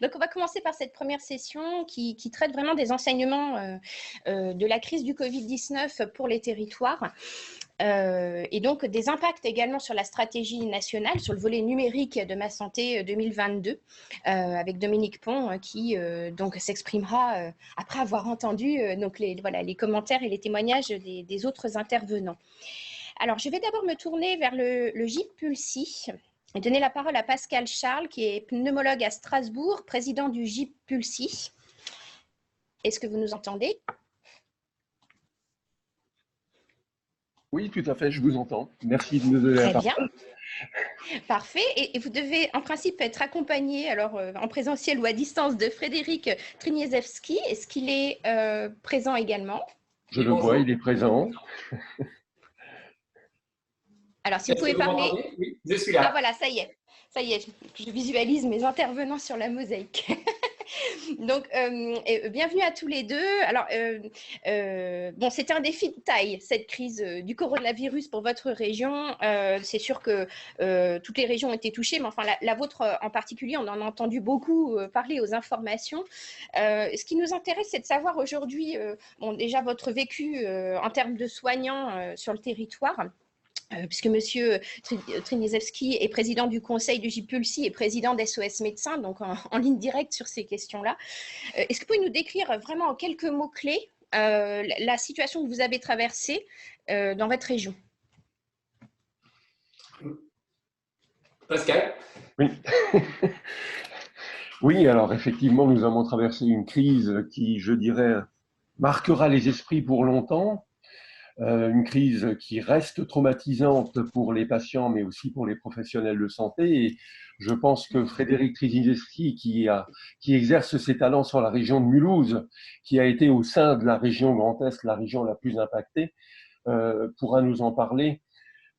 Donc, on va commencer par cette première session qui traite vraiment des enseignements de la crise du Covid-19 pour les territoires. Et donc des impacts également sur la stratégie nationale, sur le volet numérique de Ma Santé 2022, avec Dominique Pont qui donc s'exprimera après avoir entendu donc les commentaires et les témoignages des autres intervenants. Alors, je vais d'abord me tourner vers le GIP Pulsi et donner la parole à Pascal Charles, qui est pneumologue à Strasbourg, président du GIP Pulsi. Est-ce que vous nous entendez? Oui, tout à fait, je vous entends. Merci de me donner la parole. Très bien. Parfait. Et vous devez en principe être accompagné, alors en présentiel ou à distance, de Frédéric Triniezewski. Est-ce qu'il est présent également? Je le vois, il est présent. Alors, si vous pouvez parler. Oui, je suis là. Ah voilà, ça y est. Ça y est, je visualise mes intervenants sur la mosaïque. Donc, bienvenue à tous les deux. Alors, bon, c'était un défi de taille, cette crise du coronavirus pour votre région. C'est sûr que toutes les régions ont été touchées, mais enfin, la vôtre en particulier, on en a entendu beaucoup parler aux informations. Ce qui nous intéresse, c'est de savoir aujourd'hui, bon, déjà votre vécu en termes de soignants sur le territoire. Puisque M. Triniezewski est président du conseil du JPULSI et président d'SOS Médecins, donc en ligne directe sur ces questions-là. Est-ce que vous pouvez nous décrire vraiment en quelques mots-clés la situation que vous avez traversée dans votre région? Pascal? Oui. Oui, alors effectivement, nous avons traversé une crise qui, je dirais, marquera les esprits pour longtemps. Une crise qui reste traumatisante pour les patients, mais aussi pour les professionnels de santé. Et je pense que Frédéric Triniezewski, qui exerce ses talents sur la région de Mulhouse, qui a été au sein de la région Grand Est, la région la plus impactée, pourra nous en parler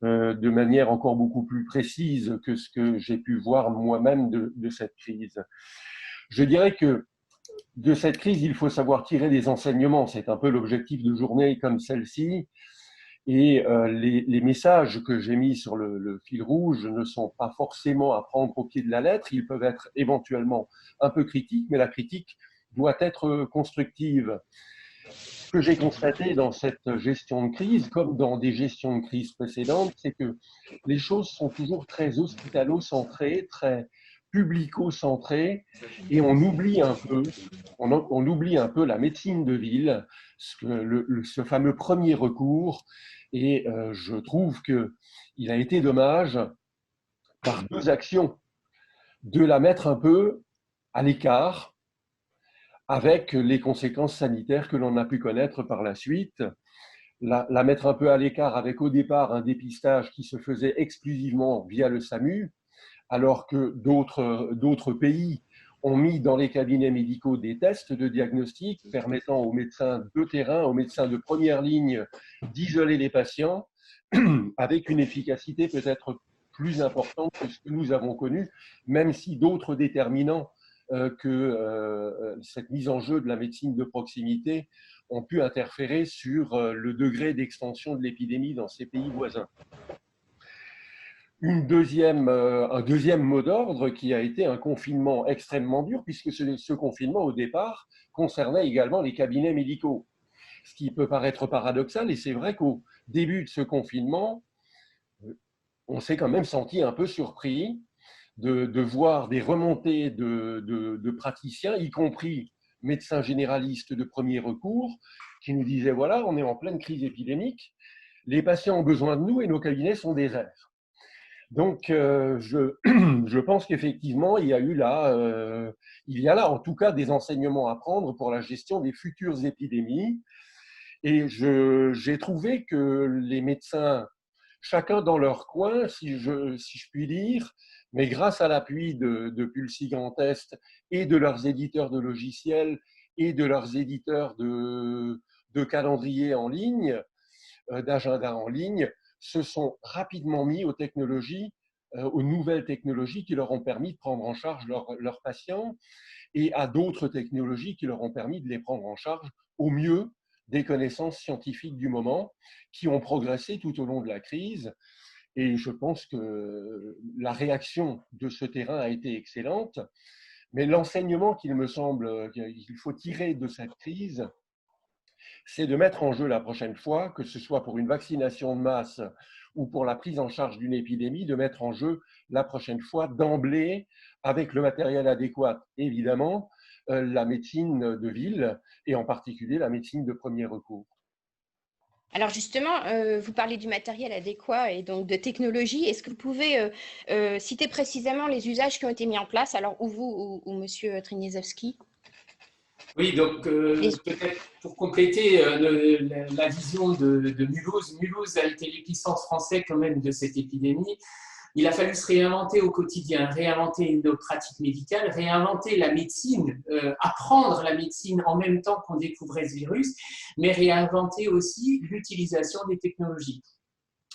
de manière encore beaucoup plus précise que ce que j'ai pu voir moi-même de cette crise. Je dirais que de cette crise, il faut savoir tirer des enseignements. C'est un peu l'objectif de journées comme celle-ci. Et les messages que j'ai mis sur le fil rouge ne sont pas forcément à prendre au pied de la lettre. Ils peuvent être éventuellement un peu critiques, mais la critique doit être constructive. Ce que j'ai constaté dans cette gestion de crise, comme dans des gestions de crise précédentes, c'est que les choses sont toujours très hospitalo-centrées, très publico-centrées, et on oublie un peu la médecine de ville, ce fameux premier recours. Et je trouve qu'il a été dommage, par deux actions, de la mettre un peu à l'écart, avec les conséquences sanitaires que l'on a pu connaître par la suite, la mettre un peu à l'écart avec au départ un dépistage qui se faisait exclusivement via le SAMU, alors que d'autres pays ont mis dans les cabinets médicaux des tests de diagnostic permettant aux médecins de terrain, aux médecins de première ligne d'isoler les patients avec une efficacité peut-être plus importante que ce que nous avons connu, même si d'autres déterminants que cette mise en jeu de la médecine de proximité ont pu interférer sur le degré d'extension de l'épidémie dans ces pays voisins. Un deuxième mot d'ordre qui a été un confinement extrêmement dur, puisque ce confinement, au départ, concernait également les cabinets médicaux. Ce qui peut paraître paradoxal, et c'est vrai qu'au début de ce confinement, on s'est quand même senti un peu surpris de voir des remontées de praticiens, y compris médecins généralistes de premier recours, qui nous disaient, voilà, on est en pleine crise épidémique, les patients ont besoin de nous et nos cabinets sont déserts. Donc, je pense qu'effectivement, il y a là en tout cas des enseignements à prendre pour la gestion des futures épidémies. Et j'ai trouvé que les médecins, chacun dans leur coin, si je puis dire, mais grâce à l'appui de Pulsi Grand Est et de leurs éditeurs de logiciels et de leurs éditeurs de calendriers en ligne, d'agenda en ligne, se sont rapidement mis aux technologies, aux nouvelles technologies qui leur ont permis de prendre en charge leurs patients et à d'autres technologies qui leur ont permis de les prendre en charge au mieux des connaissances scientifiques du moment qui ont progressé tout au long de la crise. Et je pense que la réaction de ce terrain a été excellente. Mais l'enseignement qu'il me semble qu'il faut tirer de cette crise, c'est de mettre en jeu la prochaine fois, que ce soit pour une vaccination de masse ou pour la prise en charge d'une épidémie, de mettre en jeu la prochaine fois d'emblée, avec le matériel adéquat, évidemment, la médecine de ville et en particulier la médecine de premier recours. Alors justement, vous parlez du matériel adéquat et donc de technologie. Est-ce que vous pouvez citer précisément les usages qui ont été mis en place, alors ou vous ou Monsieur Triniszewski? Oui, donc peut-être pour compléter la vision de Mulhouse, Mulhouse a été l'épicentre français quand même de cette épidémie. Il a fallu se réinventer au quotidien, réinventer nos pratiques médicales, réinventer la médecine, apprendre la médecine en même temps qu'on découvrait ce virus, mais réinventer aussi l'utilisation des technologies.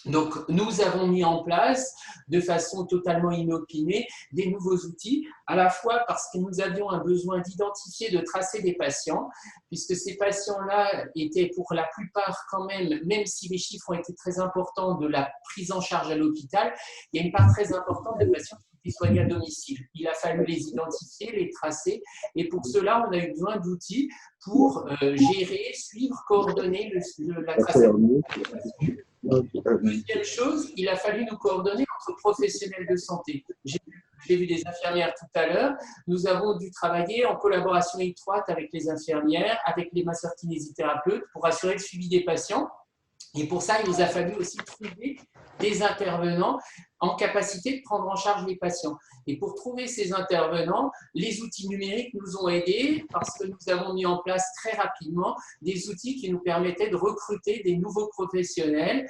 Donc, nous avons mis en place de façon totalement inopinée des nouveaux outils, à la fois parce que nous avions un besoin d'identifier, de tracer des patients, puisque ces patients-là étaient pour la plupart quand même si les chiffres ont été très importants de la prise en charge à l'hôpital, il y a une part très importante de patients qui étaient soignés à domicile. Il a fallu les identifier, les tracer, et pour cela, on a eu besoin d'outils pour gérer, suivre, coordonner la traçabilité. Deuxième chose, il a fallu nous coordonner entre professionnels de santé. J'ai vu des infirmières tout à l'heure. Nous avons dû travailler en collaboration étroite avec les infirmières, avec les masseurs-kinésithérapeutes pour assurer le suivi des patients. Et pour ça, il nous a fallu aussi trouver des intervenants en capacité de prendre en charge les patients. Et pour trouver ces intervenants, les outils numériques nous ont aidés parce que nous avons mis en place très rapidement des outils qui nous permettaient de recruter des nouveaux professionnels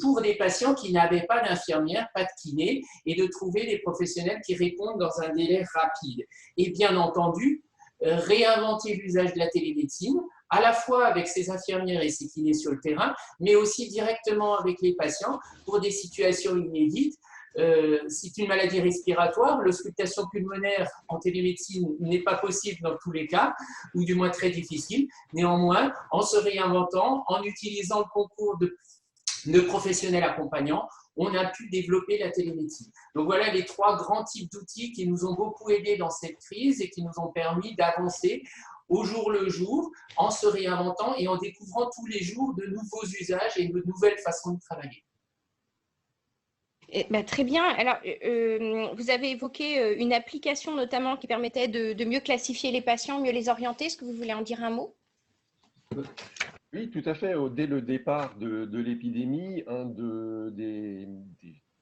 pour des patients qui n'avaient pas d'infirmière, pas de kiné, et de trouver des professionnels qui répondent dans un délai rapide. Et bien entendu, réinventer l'usage de la télémédecine, à la fois avec ses infirmières et ses kinés sur le terrain, mais aussi directement avec les patients pour des situations inédites. C'est une maladie respiratoire, l'auscultation pulmonaire en télémédecine n'est pas possible dans tous les cas, ou du moins très difficile. Néanmoins, en se réinventant, en utilisant le concours de professionnels accompagnants, on a pu développer la télémédecine. Donc voilà les trois grands types d'outils qui nous ont beaucoup aidés dans cette crise et qui nous ont permis d'avancer au jour le jour, en se réinventant et en découvrant tous les jours de nouveaux usages et de nouvelles façons de travailler. Très bien. Alors, vous avez évoqué une application notamment qui permettait de mieux classifier les patients, mieux les orienter. Est-ce que vous voulez en dire un mot? Oui, tout à fait. Dès le départ de l'épidémie, un des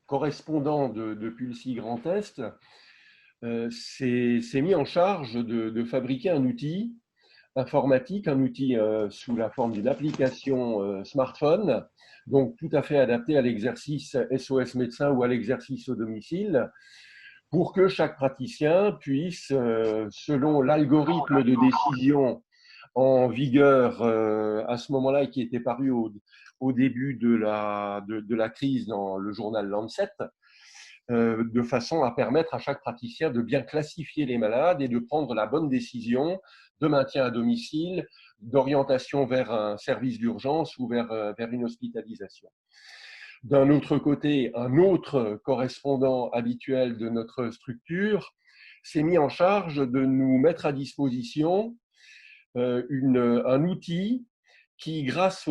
correspondants de Pulsi Grand Est s'est mis en charge de fabriquer un outil informatique, un outil sous la forme d'une application smartphone, donc tout à fait adapté à l'exercice SOS médecin ou à l'exercice au domicile, pour que chaque praticien puisse, selon l'algorithme de décision en vigueur à ce moment-là et qui était paru au début de la crise dans le journal Lancet, de façon à permettre à chaque praticien de bien classifier les malades et de prendre la bonne décision de maintien à domicile, d'orientation vers un service d'urgence ou vers une hospitalisation. D'un autre côté, un autre correspondant habituel de notre structure s'est mis en charge de nous mettre à disposition un outil qui, grâce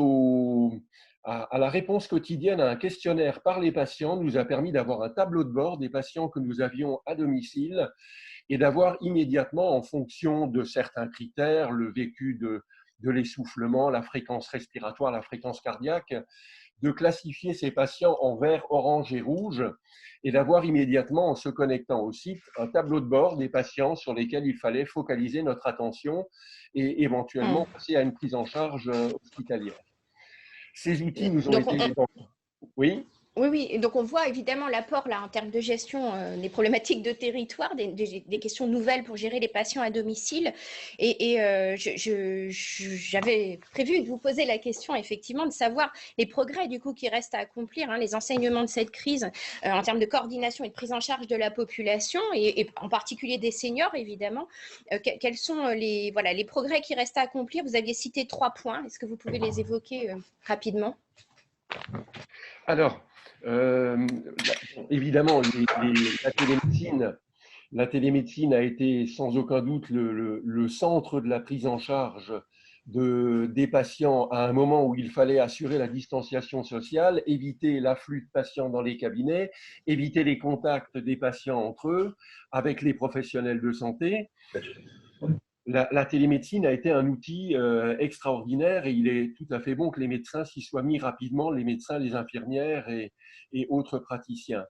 à la réponse quotidienne à un questionnaire par les patients, nous a permis d'avoir un tableau de bord des patients que nous avions à domicile et d'avoir immédiatement, en fonction de certains critères, le vécu de l'essoufflement, la fréquence respiratoire, la fréquence cardiaque, de classifier ces patients en vert, orange et rouge et d'avoir immédiatement, en se connectant au site, un tableau de bord des patients sur lesquels il fallait focaliser notre attention et éventuellement passer à une prise en charge hospitalière. Ces outils nous ont été… Oui. Oui, et donc on voit évidemment l'apport là en termes de gestion des problématiques de territoire, des questions nouvelles pour gérer les patients à domicile. Et j'avais prévu de vous poser la question effectivement de savoir les progrès du coup qui restent à accomplir, les enseignements de cette crise en termes de coordination et de prise en charge de la population et en particulier des seniors évidemment. Quels sont les progrès qui restent à accomplir? Vous aviez cité 3 points. Est-ce que vous pouvez les évoquer rapidement? Alors, évidemment, la télémédecine La télémédecine a été sans aucun doute le centre de la prise en charge des patients à un moment où il fallait assurer la distanciation sociale, éviter l'afflux de patients dans les cabinets, éviter les contacts des patients entre eux avec les professionnels de santé. La télémédecine a été un outil extraordinaire et il est tout à fait bon que les médecins s'y soient mis rapidement, les médecins, les infirmières et autres praticiens.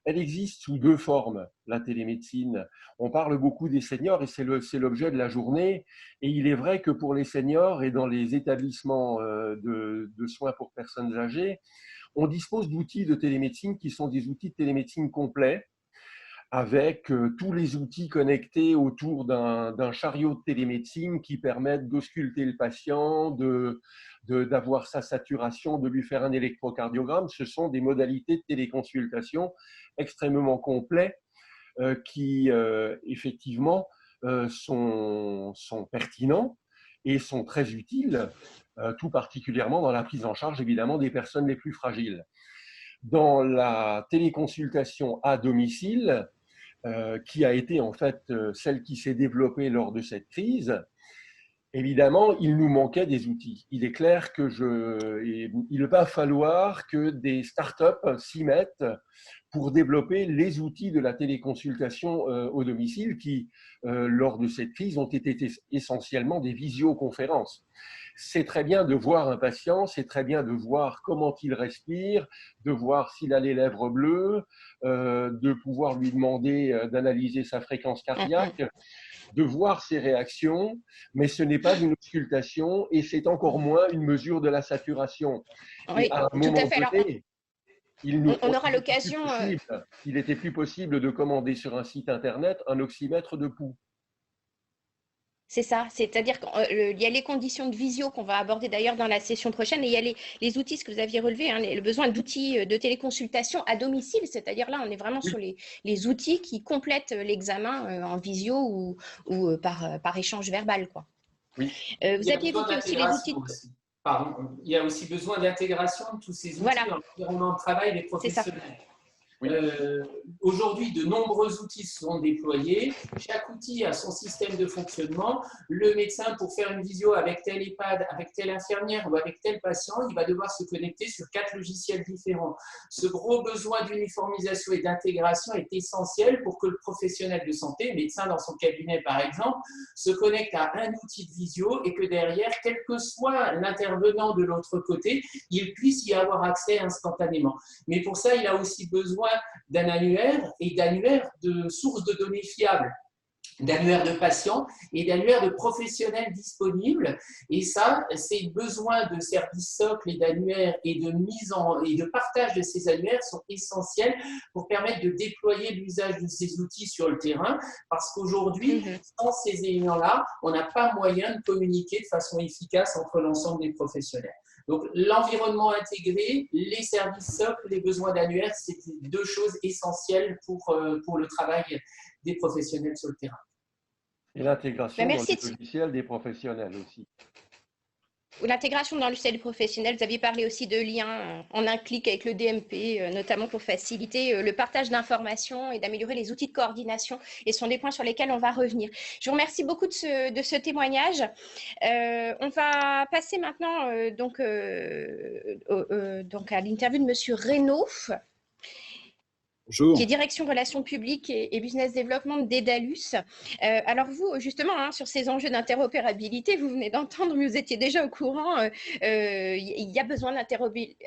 Elle existe sous deux formes, la télémédecine. On parle beaucoup des seniors et c'est l'objet de la journée. Et il est vrai que pour les seniors et dans les établissements de soins pour personnes âgées, on dispose d'outils de télémédecine qui sont des outils de télémédecine complets, avec tous les outils connectés autour d'un chariot de télémédecine qui permettent d'ausculter le patient, d'avoir sa saturation, de lui faire un électrocardiogramme. Ce sont des modalités de téléconsultation extrêmement complets qui, effectivement, sont pertinents et sont très utiles, tout particulièrement dans la prise en charge, évidemment, des personnes les plus fragiles. Dans la téléconsultation à domicile, qui a été en fait celle qui s'est développée lors de cette crise, évidemment, il nous manquait des outils. Il est clair il va falloir que des startups s'y mettent pour développer les outils de la téléconsultation au domicile qui, lors de cette crise, ont été essentiellement des visioconférences. C'est très bien de voir un patient, c'est très bien de voir comment il respire, de voir s'il a les lèvres bleues, de pouvoir lui demander d'analyser sa fréquence cardiaque, de voir ses réactions, mais ce n'est pas une auscultation et c'est encore moins une mesure de la saturation. Oui, et à un tout moment à fait. donné, On aura l'occasion. Il était plus possible de commander sur un site internet un oxymètre de pouls. C'est ça, c'est-à-dire qu'il y a les conditions de visio qu'on va aborder d'ailleurs dans la session prochaine et il y a les outils, ce que vous aviez relevé, hein, le besoin d'outils de téléconsultation à domicile, c'est-à-dire là, on est vraiment sur les outils qui complètent l'examen en visio ou par échange verbal, quoi. Oui. Vous aviez évoqué aussi les outils. Pardon, il y a aussi besoin d'intégration de tous ces outils dans l'environnement de travail des professionnels. Oui. Aujourd'hui, de nombreux outils sont déployés. Chaque outil a son système de fonctionnement. Le médecin, pour faire une visio avec tel EHPAD, avec telle infirmière ou avec tel patient, il va devoir se connecter sur 4 logiciels différents. Ce gros besoin d'uniformisation et d'intégration est essentiel pour que le professionnel de santé, médecin dans son cabinet par exemple, se connecte à un outil de visio et que derrière, quel que soit l'intervenant de l'autre côté, il puisse y avoir accès instantanément. Mais pour ça, il a aussi besoin d'un annuaire et d'annuaire de sources de données fiables, d'annuaire de patients et d'annuaire de professionnels disponibles. Et ça, ces besoins de services socles et d'annuaires et de partage de ces annuaires sont essentiels pour permettre de déployer l'usage de ces outils sur le terrain, parce qu'aujourd'hui, sans ces éléments-là, on n'a pas moyen de communiquer de façon efficace entre l'ensemble des professionnels. Donc, l'environnement intégré, les services socles, les besoins d'annuaires, c'est deux choses essentielles pour le travail des professionnels sur le terrain. Et l'intégration dans le logiciel des professionnels aussi. L'intégration dans le logiciel professionnel, vous aviez parlé aussi de liens en un clic avec le DMP, notamment pour faciliter le partage d'informations et d'améliorer les outils de coordination. Et ce sont des points sur lesquels on va revenir. Je vous remercie beaucoup de ce témoignage. On va passer maintenant donc à l'interview de Monsieur Reynaud. Bonjour. Qui est direction relations publiques et business development de Dedalus. Alors vous, justement, hein, sur ces enjeux d'interopérabilité, vous venez d'entendre, mais vous étiez déjà au courant, il y a besoin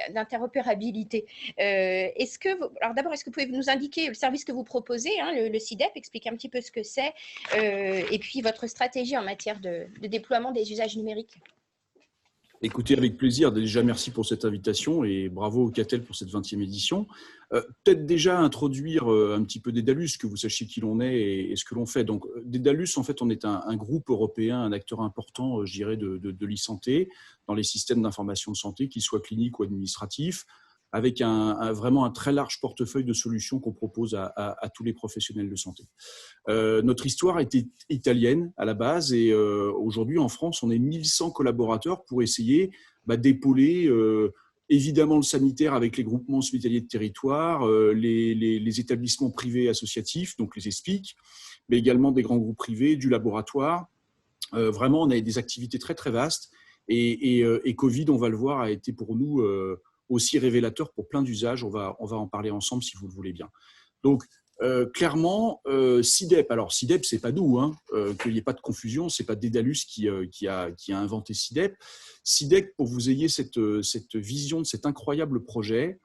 d'interopérabilité. Alors d'abord, est-ce que vous pouvez nous indiquer le service que vous proposez, hein, le CIDEP, expliquer un petit peu ce que c'est, et puis votre stratégie en matière de déploiement des usages numériques? Écoutez, avec plaisir. Déjà, merci pour cette invitation et bravo au CATEL pour cette 20e édition. Peut-être déjà introduire un petit peu Dedalus, que vous sachiez qui l'on est et ce que l'on fait. Donc, Dedalus, en fait, on est un groupe européen, un acteur important, je dirais, de l'e-santé, dans les systèmes d'information de santé, qu'ils soient cliniques ou administratifs, avec vraiment un très large portefeuille de solutions qu'on propose à tous les professionnels de santé. Notre histoire était italienne à la base et aujourd'hui en France, on est 1100 collaborateurs pour essayer d'épauler évidemment le sanitaire avec les groupements hospitaliers de territoire, les établissements privés associatifs, donc les ESPIC, mais également des grands groupes privés, du laboratoire. Vraiment, on a des activités très, très vastes. Et Covid, on va le voir, a été pour nous aussi révélateur pour plein d'usages. On va en parler ensemble si vous le voulez bien. Donc, clairement, CIDEP, alors CIDEP, c'est pas nous, hein, qu'il n'y ait pas de confusion, c'est pas Dédalus qui a inventé CIDEP. CIDEP, pour que vous ayez cette vision de cet incroyable projet,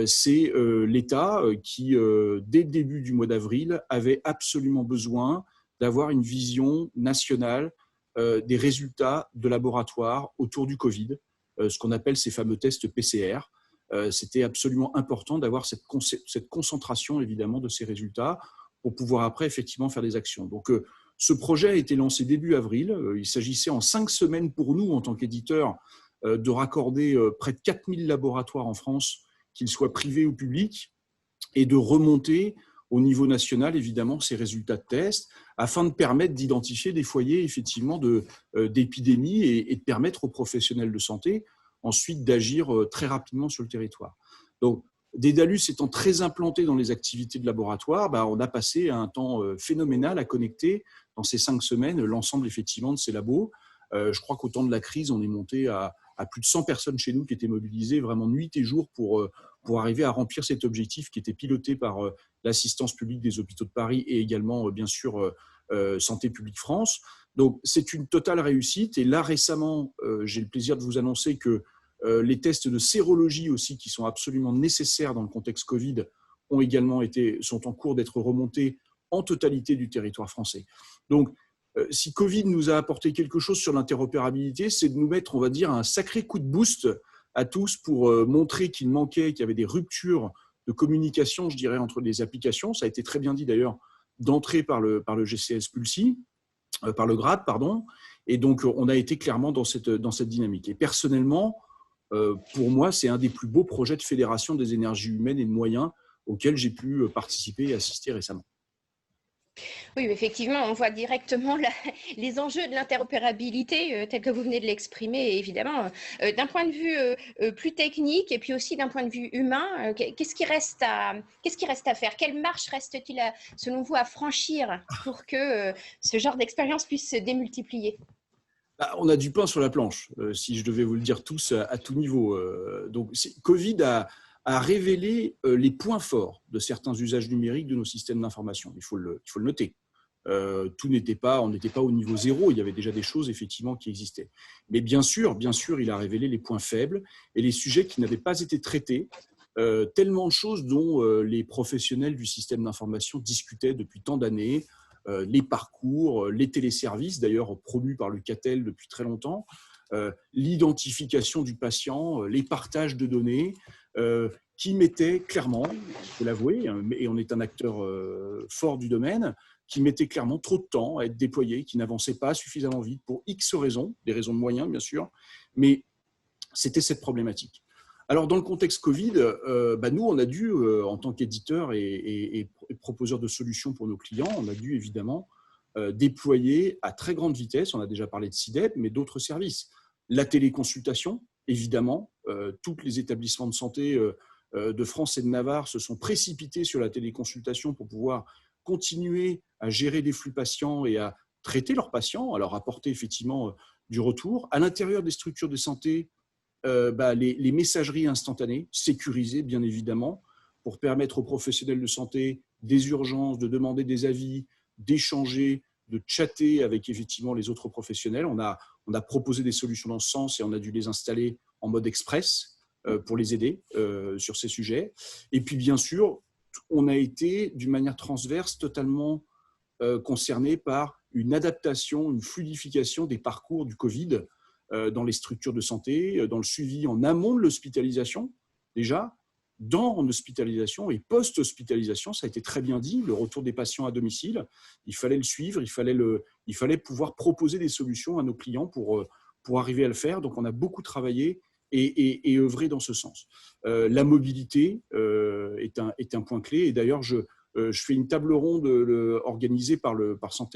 c'est l'État qui, dès le début du mois d'avril, avait absolument besoin d'avoir une vision nationale des résultats de laboratoire autour du Covid, ce qu'on appelle ces fameux tests PCR. C'était absolument important d'avoir cette concentration, évidemment, de ces résultats pour pouvoir après, effectivement, faire des actions. Donc, ce projet a été lancé début avril. Il s'agissait en 5 semaines pour nous, en tant qu'éditeurs, de raccorder près de 4000 laboratoires en France, qu'ils soient privés ou publics, et de remonter au niveau national, évidemment, ces résultats de tests, afin de permettre d'identifier des foyers, effectivement, d'épidémie et de permettre aux professionnels de santé, ensuite, d'agir très rapidement sur le territoire. Donc, Dédalus étant très implanté dans les activités de laboratoire, on a passé un temps phénoménal à connecter, dans ces 5 semaines, l'ensemble, effectivement, de ces labos. Je crois qu'au temps de la crise, on est monté à plus de 100 personnes chez nous qui étaient mobilisées vraiment nuit et jour pour arriver à remplir cet objectif qui était piloté par l'assistance publique des hôpitaux de Paris et également, bien sûr, Santé publique France. Donc, c'est une totale réussite. Et là, récemment, j'ai le plaisir de vous annoncer que les tests de sérologie aussi, qui sont absolument nécessaires dans le contexte Covid, sont en cours d'être remontés en totalité du territoire français. Donc, si Covid nous a apporté quelque chose sur l'interopérabilité, c'est de nous mettre, on va dire, un sacré coup de boost à tous pour montrer qu'il manquait, qu'il y avait des ruptures de communication, je dirais, entre les applications. Ça a été très bien dit d'ailleurs, d'entrée par le GCS Pulsi, par le GRAD, pardon. Et donc, on a été clairement dans cette dynamique. Et personnellement, pour moi, c'est un des plus beaux projets de fédération des énergies humaines et de moyens auxquels j'ai pu participer et assister récemment. Oui, effectivement, on voit directement les enjeux de l'interopérabilité tels que vous venez de l'exprimer, évidemment. D'un point de vue plus technique et puis aussi d'un point de vue humain, qu'est-ce qui reste à faire? Quelle marche reste-t-il, selon vous, à franchir pour que ce genre d'expérience puisse se démultiplier? On a du pain sur la planche, si je devais vous le dire tous à tout niveau. Donc, Covid a révélé les points forts de certains usages numériques de nos systèmes d'information. Il faut le noter. On n'était pas au niveau zéro, il y avait déjà des choses effectivement qui existaient. Mais bien sûr, il a révélé les points faibles et les sujets qui n'avaient pas été traités, tellement de choses dont les professionnels du système d'information discutaient depuis tant d'années, les parcours, les téléservices, d'ailleurs promus par le CATEL depuis très longtemps, l'identification du patient, les partages de données, qui mettaient clairement, il faut l'avouer, et on est un acteur fort du domaine, qui mettait clairement trop de temps à être déployé, qui n'avançait pas suffisamment vite pour X raisons, des raisons de moyens bien sûr, mais c'était cette problématique. Alors dans le contexte Covid, nous on a dû, en tant qu'éditeur et proposeur de solutions pour nos clients, on a dû évidemment déployer à très grande vitesse, on a déjà parlé de CIDEP, mais d'autres services. La téléconsultation, évidemment, tous les établissements de santé de France et de Navarre se sont précipités sur la téléconsultation pour pouvoir continuer à gérer des flux patients et à traiter leurs patients, à leur apporter effectivement du retour. À l'intérieur des structures de santé, les messageries instantanées, sécurisées bien évidemment, pour permettre aux professionnels de santé des urgences, de demander des avis, d'échanger, de chatter avec effectivement les autres professionnels. On a proposé des solutions dans ce sens et on a dû les installer en mode express pour les aider sur ces sujets. Et puis bien sûr, on a été d'une manière transverse totalement concerné par une adaptation, une fluidification des parcours du Covid dans les structures de santé, dans le suivi en amont de l'hospitalisation, déjà, dans l'hospitalisation et post-hospitalisation, ça a été très bien dit, le retour des patients à domicile, il fallait le suivre, il fallait pouvoir proposer des solutions à nos clients pour arriver à le faire. Donc, on a beaucoup travaillé et œuvré dans ce sens. La mobilité est un point clé. Et d'ailleurs, je fais une table ronde organisée par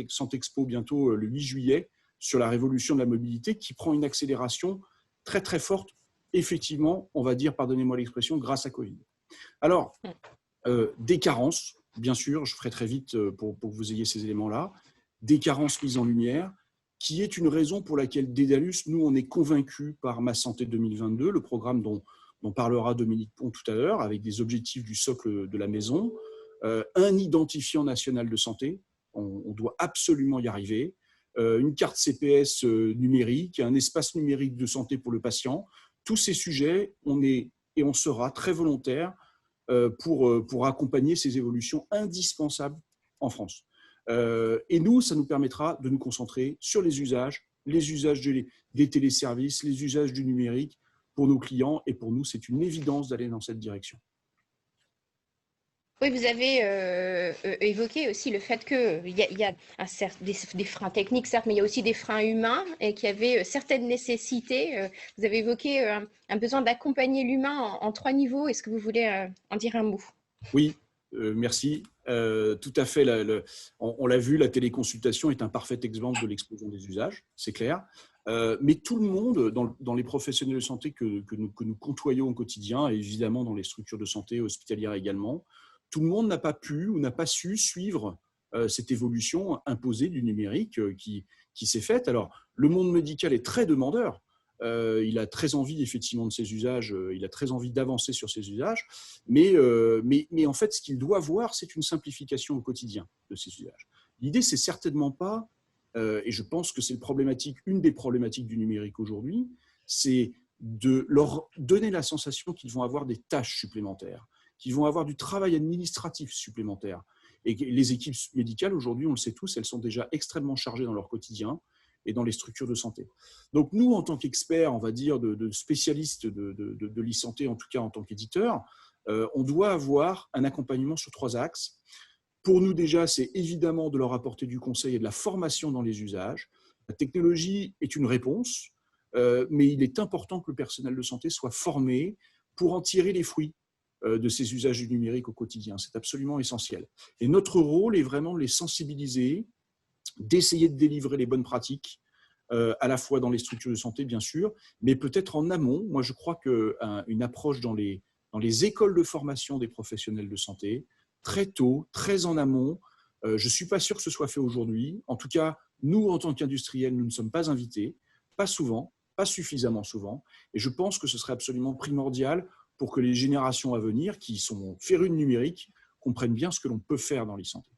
Santexpo bientôt le 8 juillet sur la révolution de la mobilité qui prend une accélération très, très forte effectivement, on va dire, pardonnez-moi l'expression, grâce à Covid. Alors, des carences, bien sûr, je ferai très vite pour que vous ayez ces éléments-là, des carences mises en lumière, qui est une raison pour laquelle Dédalus, nous, on est convaincus par Ma Santé 2022, le programme dont parlera Dominique Pont tout à l'heure, avec des objectifs du socle de la maison, un identifiant national de santé, on doit absolument y arriver, une carte CPS numérique, un espace numérique de santé pour le patient. Tous ces sujets, on est et on sera très volontaires pour accompagner ces évolutions indispensables en France. Et nous, ça nous permettra de nous concentrer sur les usages des téléservices, les usages du numérique pour nos clients. Et pour nous, c'est une évidence d'aller dans cette direction. Oui, vous avez évoqué aussi le fait qu'il y a des freins techniques, certes, mais il y a aussi des freins humains et qu'il y avait certaines nécessités. Vous avez évoqué un besoin d'accompagner l'humain en 3 niveaux. Est-ce que vous voulez en dire un mot? Oui, merci. Tout à fait. On l'a vu, la téléconsultation est un parfait exemple de l'explosion des usages, c'est clair. Mais tout le monde, dans les professionnels de santé que nous côtoyons au quotidien, et évidemment dans les structures de santé hospitalières également, tout le monde n'a pas pu ou n'a pas su suivre cette évolution imposée du numérique qui s'est faite. Alors, le monde médical est très demandeur. Il a très envie, effectivement, de ces usages. Il a très envie d'avancer sur ces usages. Mais en fait, ce qu'il doit voir, c'est une simplification au quotidien de ces usages. L'idée, c'est certainement pas, et je pense que c'est une des problématiques du numérique aujourd'hui, c'est de leur donner la sensation qu'ils vont avoir des tâches supplémentaires, qui vont avoir du travail administratif supplémentaire. Et les équipes médicales, aujourd'hui, on le sait tous, elles sont déjà extrêmement chargées dans leur quotidien et dans les structures de santé. Donc nous, en tant qu'experts, on va dire, de spécialistes de l'e-santé, en tout cas en tant qu'éditeurs, on doit avoir un accompagnement sur 3 axes. Pour nous, déjà, c'est évidemment de leur apporter du conseil et de la formation dans les usages. La technologie est une réponse, mais il est important que le personnel de santé soit formé pour en tirer les fruits de ces usages du numérique au quotidien. C'est absolument essentiel. Et notre rôle est vraiment de les sensibiliser, d'essayer de délivrer les bonnes pratiques, à la fois dans les structures de santé, bien sûr, mais peut-être en amont. Moi, je crois qu'une approche dans les écoles de formation des professionnels de santé, très tôt, très en amont, je ne suis pas sûr que ce soit fait aujourd'hui. En tout cas, nous, en tant qu'industriels, nous ne sommes pas invités, pas souvent, pas suffisamment souvent, et je pense que ce serait absolument primordial pour que les générations à venir, qui sont férues de numérique, comprennent bien ce que l'on peut faire dans l'e-santé.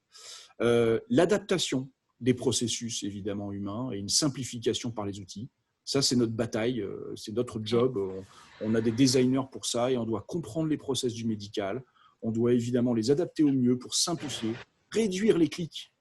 L'adaptation des processus, évidemment, humains, et une simplification par les outils, ça, c'est notre bataille, c'est notre job. On a des designers pour ça, et on doit comprendre les process du médical. On doit évidemment les adapter au mieux pour simplifier, réduire les clics.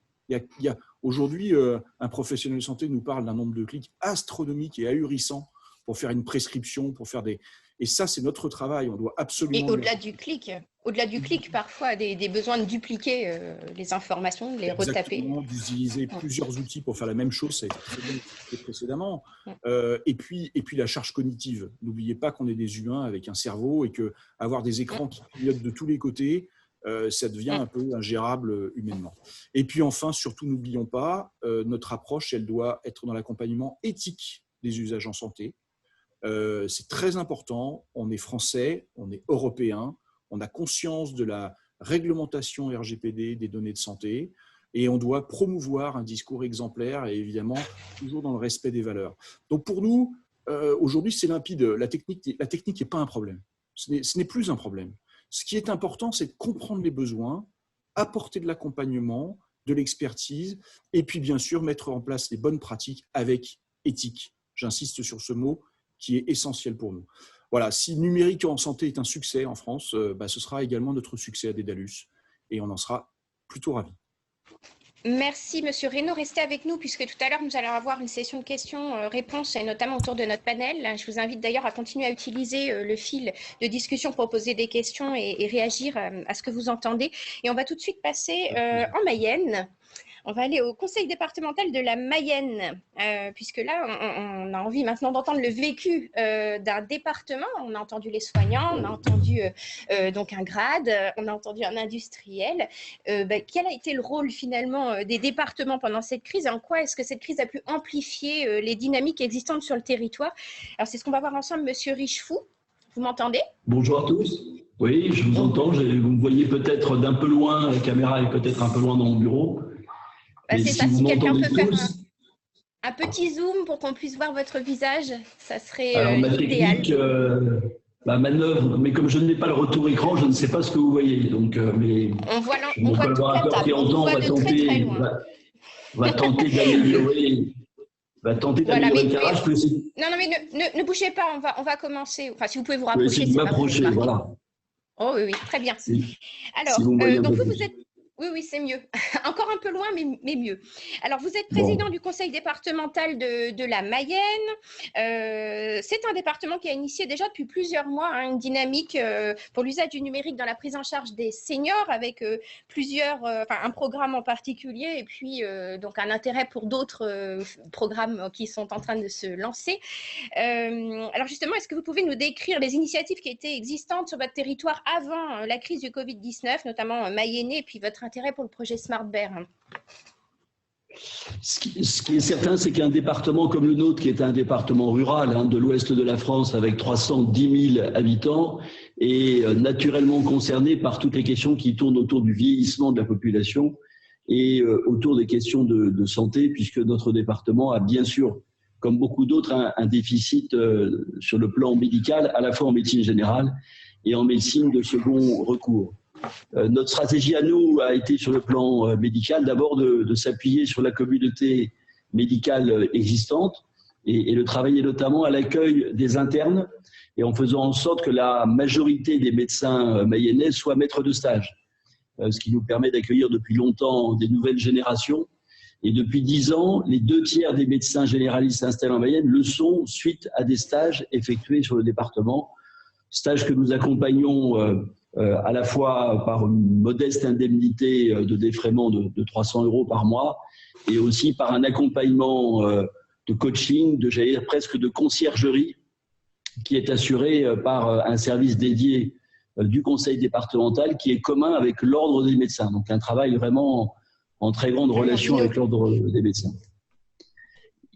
Aujourd'hui, un professionnel de santé nous parle d'un nombre de clics astronomique et ahurissant pour faire une prescription, pour faire des... Et ça, c'est notre travail. On doit absolument... Et au-delà du clic, parfois, des besoins de dupliquer les informations, de les retaper. Exactement, d'utiliser plusieurs outils pour faire la même chose, ça a été très bien expliqué précédemment. Et puis la charge cognitive. N'oubliez pas qu'on est des humains avec un cerveau et qu'avoir des écrans qui clignotent de tous les côtés, ça devient un peu ingérable humainement. Et puis enfin, surtout, n'oublions pas, notre approche, elle doit être dans l'accompagnement éthique des usages en santé. C'est très important, on est français, on est européen, on a conscience de la réglementation RGPD des données de santé et on doit promouvoir un discours exemplaire et évidemment toujours dans le respect des valeurs. Donc pour nous, aujourd'hui c'est limpide, la technique n'est pas un problème, ce n'est plus un problème. Ce qui est important, c'est de comprendre les besoins, apporter de l'accompagnement, de l'expertise et puis bien sûr mettre en place les bonnes pratiques avec éthique. J'insiste sur ce mot, qui est essentiel pour nous. Voilà, si le numérique en santé est un succès en France, ce sera également notre succès à Dédalus et on en sera plutôt ravis. Merci, Monsieur Reynaud. Restez avec nous puisque tout à l'heure, nous allons avoir une session de questions-réponses, et notamment autour de notre panel. Je vous invite d'ailleurs à continuer à utiliser le fil de discussion pour poser des questions et réagir à ce que vous entendez. Et on va tout de suite passer en Mayenne On va aller au conseil départemental de la Mayenne, puisque là, on a envie maintenant d'entendre le vécu d'un département. On a entendu les soignants, on a entendu donc un grade, on a entendu un industriel. Quel a été le rôle finalement des départements pendant cette crise? En quoi est-ce que cette crise a pu amplifier les dynamiques existantes sur le territoire? Alors, c'est ce qu'on va voir ensemble, Monsieur Richefou. Vous m'entendez? Bonjour à tous. Oui, je vous entends. Vous me voyez peut-être d'un peu loin, la caméra est peut-être un peu loin dans mon bureau. C'est ça, si quelqu'un peut faire un petit zoom pour qu'on puisse voir votre visage, ça serait idéal. Technique, ma manœuvre, mais comme je n'ai pas le retour écran, je ne sais pas ce que vous voyez. Donc, mais on voit toute la table, on voit de très loin. Va tenter d'améliorer. Va tenter d'améliorer le carrelage. Non, mais ne bougez pas, on va commencer. Enfin, si vous pouvez vous rapprocher. C'est m'approcher, voilà. Oh oui, très bien. Alors, si donc vous êtes... Oui, c'est mieux. Encore un peu loin, mais mieux. Alors, vous êtes président du conseil départemental de la Mayenne. C'est un département qui a initié déjà depuis plusieurs mois une dynamique pour l'usage du numérique dans la prise en charge des seniors avec un programme en particulier et puis donc un intérêt pour d'autres programmes qui sont en train de se lancer. Alors justement, est-ce que vous pouvez nous décrire les initiatives qui étaient existantes sur votre territoire avant la crise du Covid-19, notamment mayennais, et puis votre intérêt pour le projet SmartBear? Ce qui est certain, c'est qu'un département comme le nôtre, qui est un département rural de l'ouest de la France avec 310 000 habitants, est naturellement concerné par toutes les questions qui tournent autour du vieillissement de la population et autour des questions de santé, puisque notre département a bien sûr, comme beaucoup d'autres, un déficit sur le plan médical, à la fois en médecine générale et en médecine de second recours. Notre stratégie à nous a été sur le plan médical d'abord de s'appuyer sur la communauté médicale existante et de travailler notamment à l'accueil des internes et en faisant en sorte que la majorité des médecins mayennais soient maîtres de stage, ce qui nous permet d'accueillir depuis longtemps des nouvelles générations. Et depuis 10 ans, les 2/3 des médecins généralistes installés en Mayenne le sont suite à des stages effectués sur le département, stages que nous accompagnons à la fois par une modeste indemnité de défraiement de 300 € par mois et aussi par un accompagnement de coaching, j'allais dire presque de conciergerie, qui est assuré par un service dédié du conseil départemental qui est commun avec l'ordre des médecins. Donc un travail vraiment en très grande relation avec l'ordre des médecins.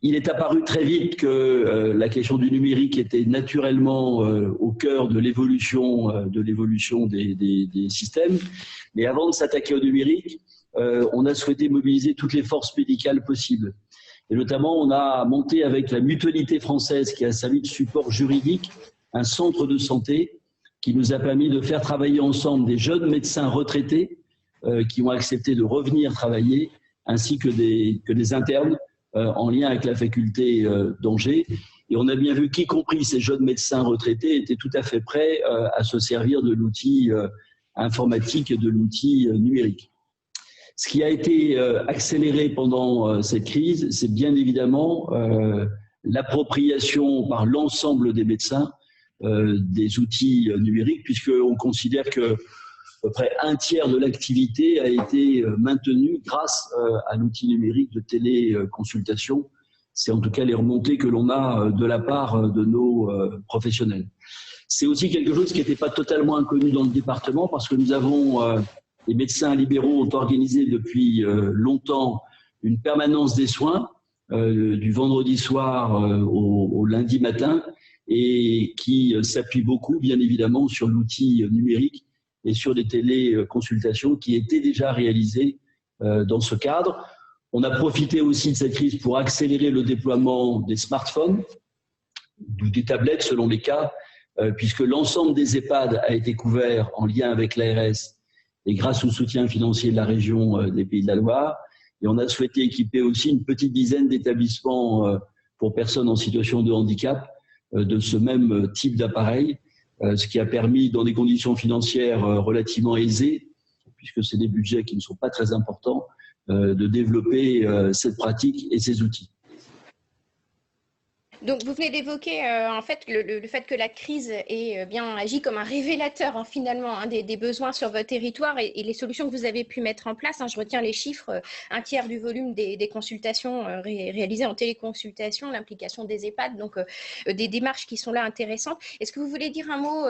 Il est apparu très vite que la question du numérique était naturellement au cœur de l'évolution des systèmes. Mais avant de s'attaquer au numérique, on a souhaité mobiliser toutes les forces médicales possibles. Et notamment, on a monté avec la Mutualité française, qui a servi de support juridique, un centre de santé qui nous a permis de faire travailler ensemble des jeunes médecins retraités qui ont accepté de revenir travailler, ainsi que des internes en lien avec la faculté d'Angers. Et on a bien vu qu'y compris ces jeunes médecins retraités étaient tout à fait prêts à se servir de l'outil informatique et de l'outil numérique. Ce qui a été accéléré pendant cette crise, c'est bien évidemment l'appropriation par l'ensemble des médecins des outils numériques, puisqu'on considère que à peu près 1/3 de l'activité a été maintenue grâce à l'outil numérique de téléconsultation. C'est en tout cas les remontées que l'on a de la part de nos professionnels. C'est aussi quelque chose qui n'était pas totalement inconnu dans le département parce que nous avons, les médecins libéraux ont organisé depuis longtemps une permanence des soins du vendredi soir au lundi matin et qui s'appuie beaucoup bien évidemment sur l'outil numérique et sur des téléconsultations qui étaient déjà réalisées dans ce cadre. On a profité aussi de cette crise pour accélérer le déploiement des smartphones ou des tablettes selon les cas, puisque l'ensemble des EHPAD a été couvert en lien avec l'ARS et grâce au soutien financier de la région des Pays de la Loire. Et on a souhaité équiper aussi une petite dizaine d'établissements pour personnes en situation de handicap de ce même type d'appareil, ce qui a permis, dans des conditions financières relativement aisées, puisque c'est des budgets qui ne sont pas très importants, de développer cette pratique et ces outils. Donc, vous venez d'évoquer en fait le fait que la crise ait bien agi comme un révélateur finalement des besoins sur votre territoire et les solutions que vous avez pu mettre en place. Je retiens les chiffres, un tiers du volume des consultations réalisées en téléconsultation, l'implication des EHPAD, donc des démarches qui sont là intéressantes. Est-ce que vous voulez dire un mot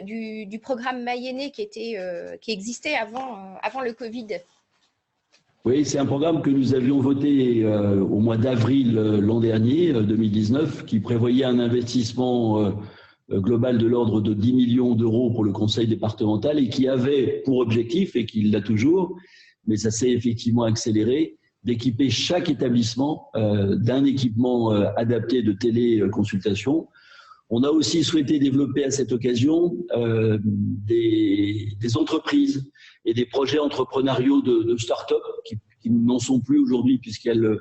du programme Mayennais qui existait avant le Covid ? Oui, c'est un programme que nous avions voté au mois d'avril l'an dernier, 2019, qui prévoyait un investissement global de l'ordre de 10 millions d'euros pour le conseil départemental et qui avait pour objectif, et qui l'a toujours, mais ça s'est effectivement accéléré, d'équiper chaque établissement d'un équipement adapté de téléconsultation. On a aussi souhaité développer à cette occasion des entreprises et des projets entrepreneuriaux de start-up qui n'en sont plus aujourd'hui puisqu'elles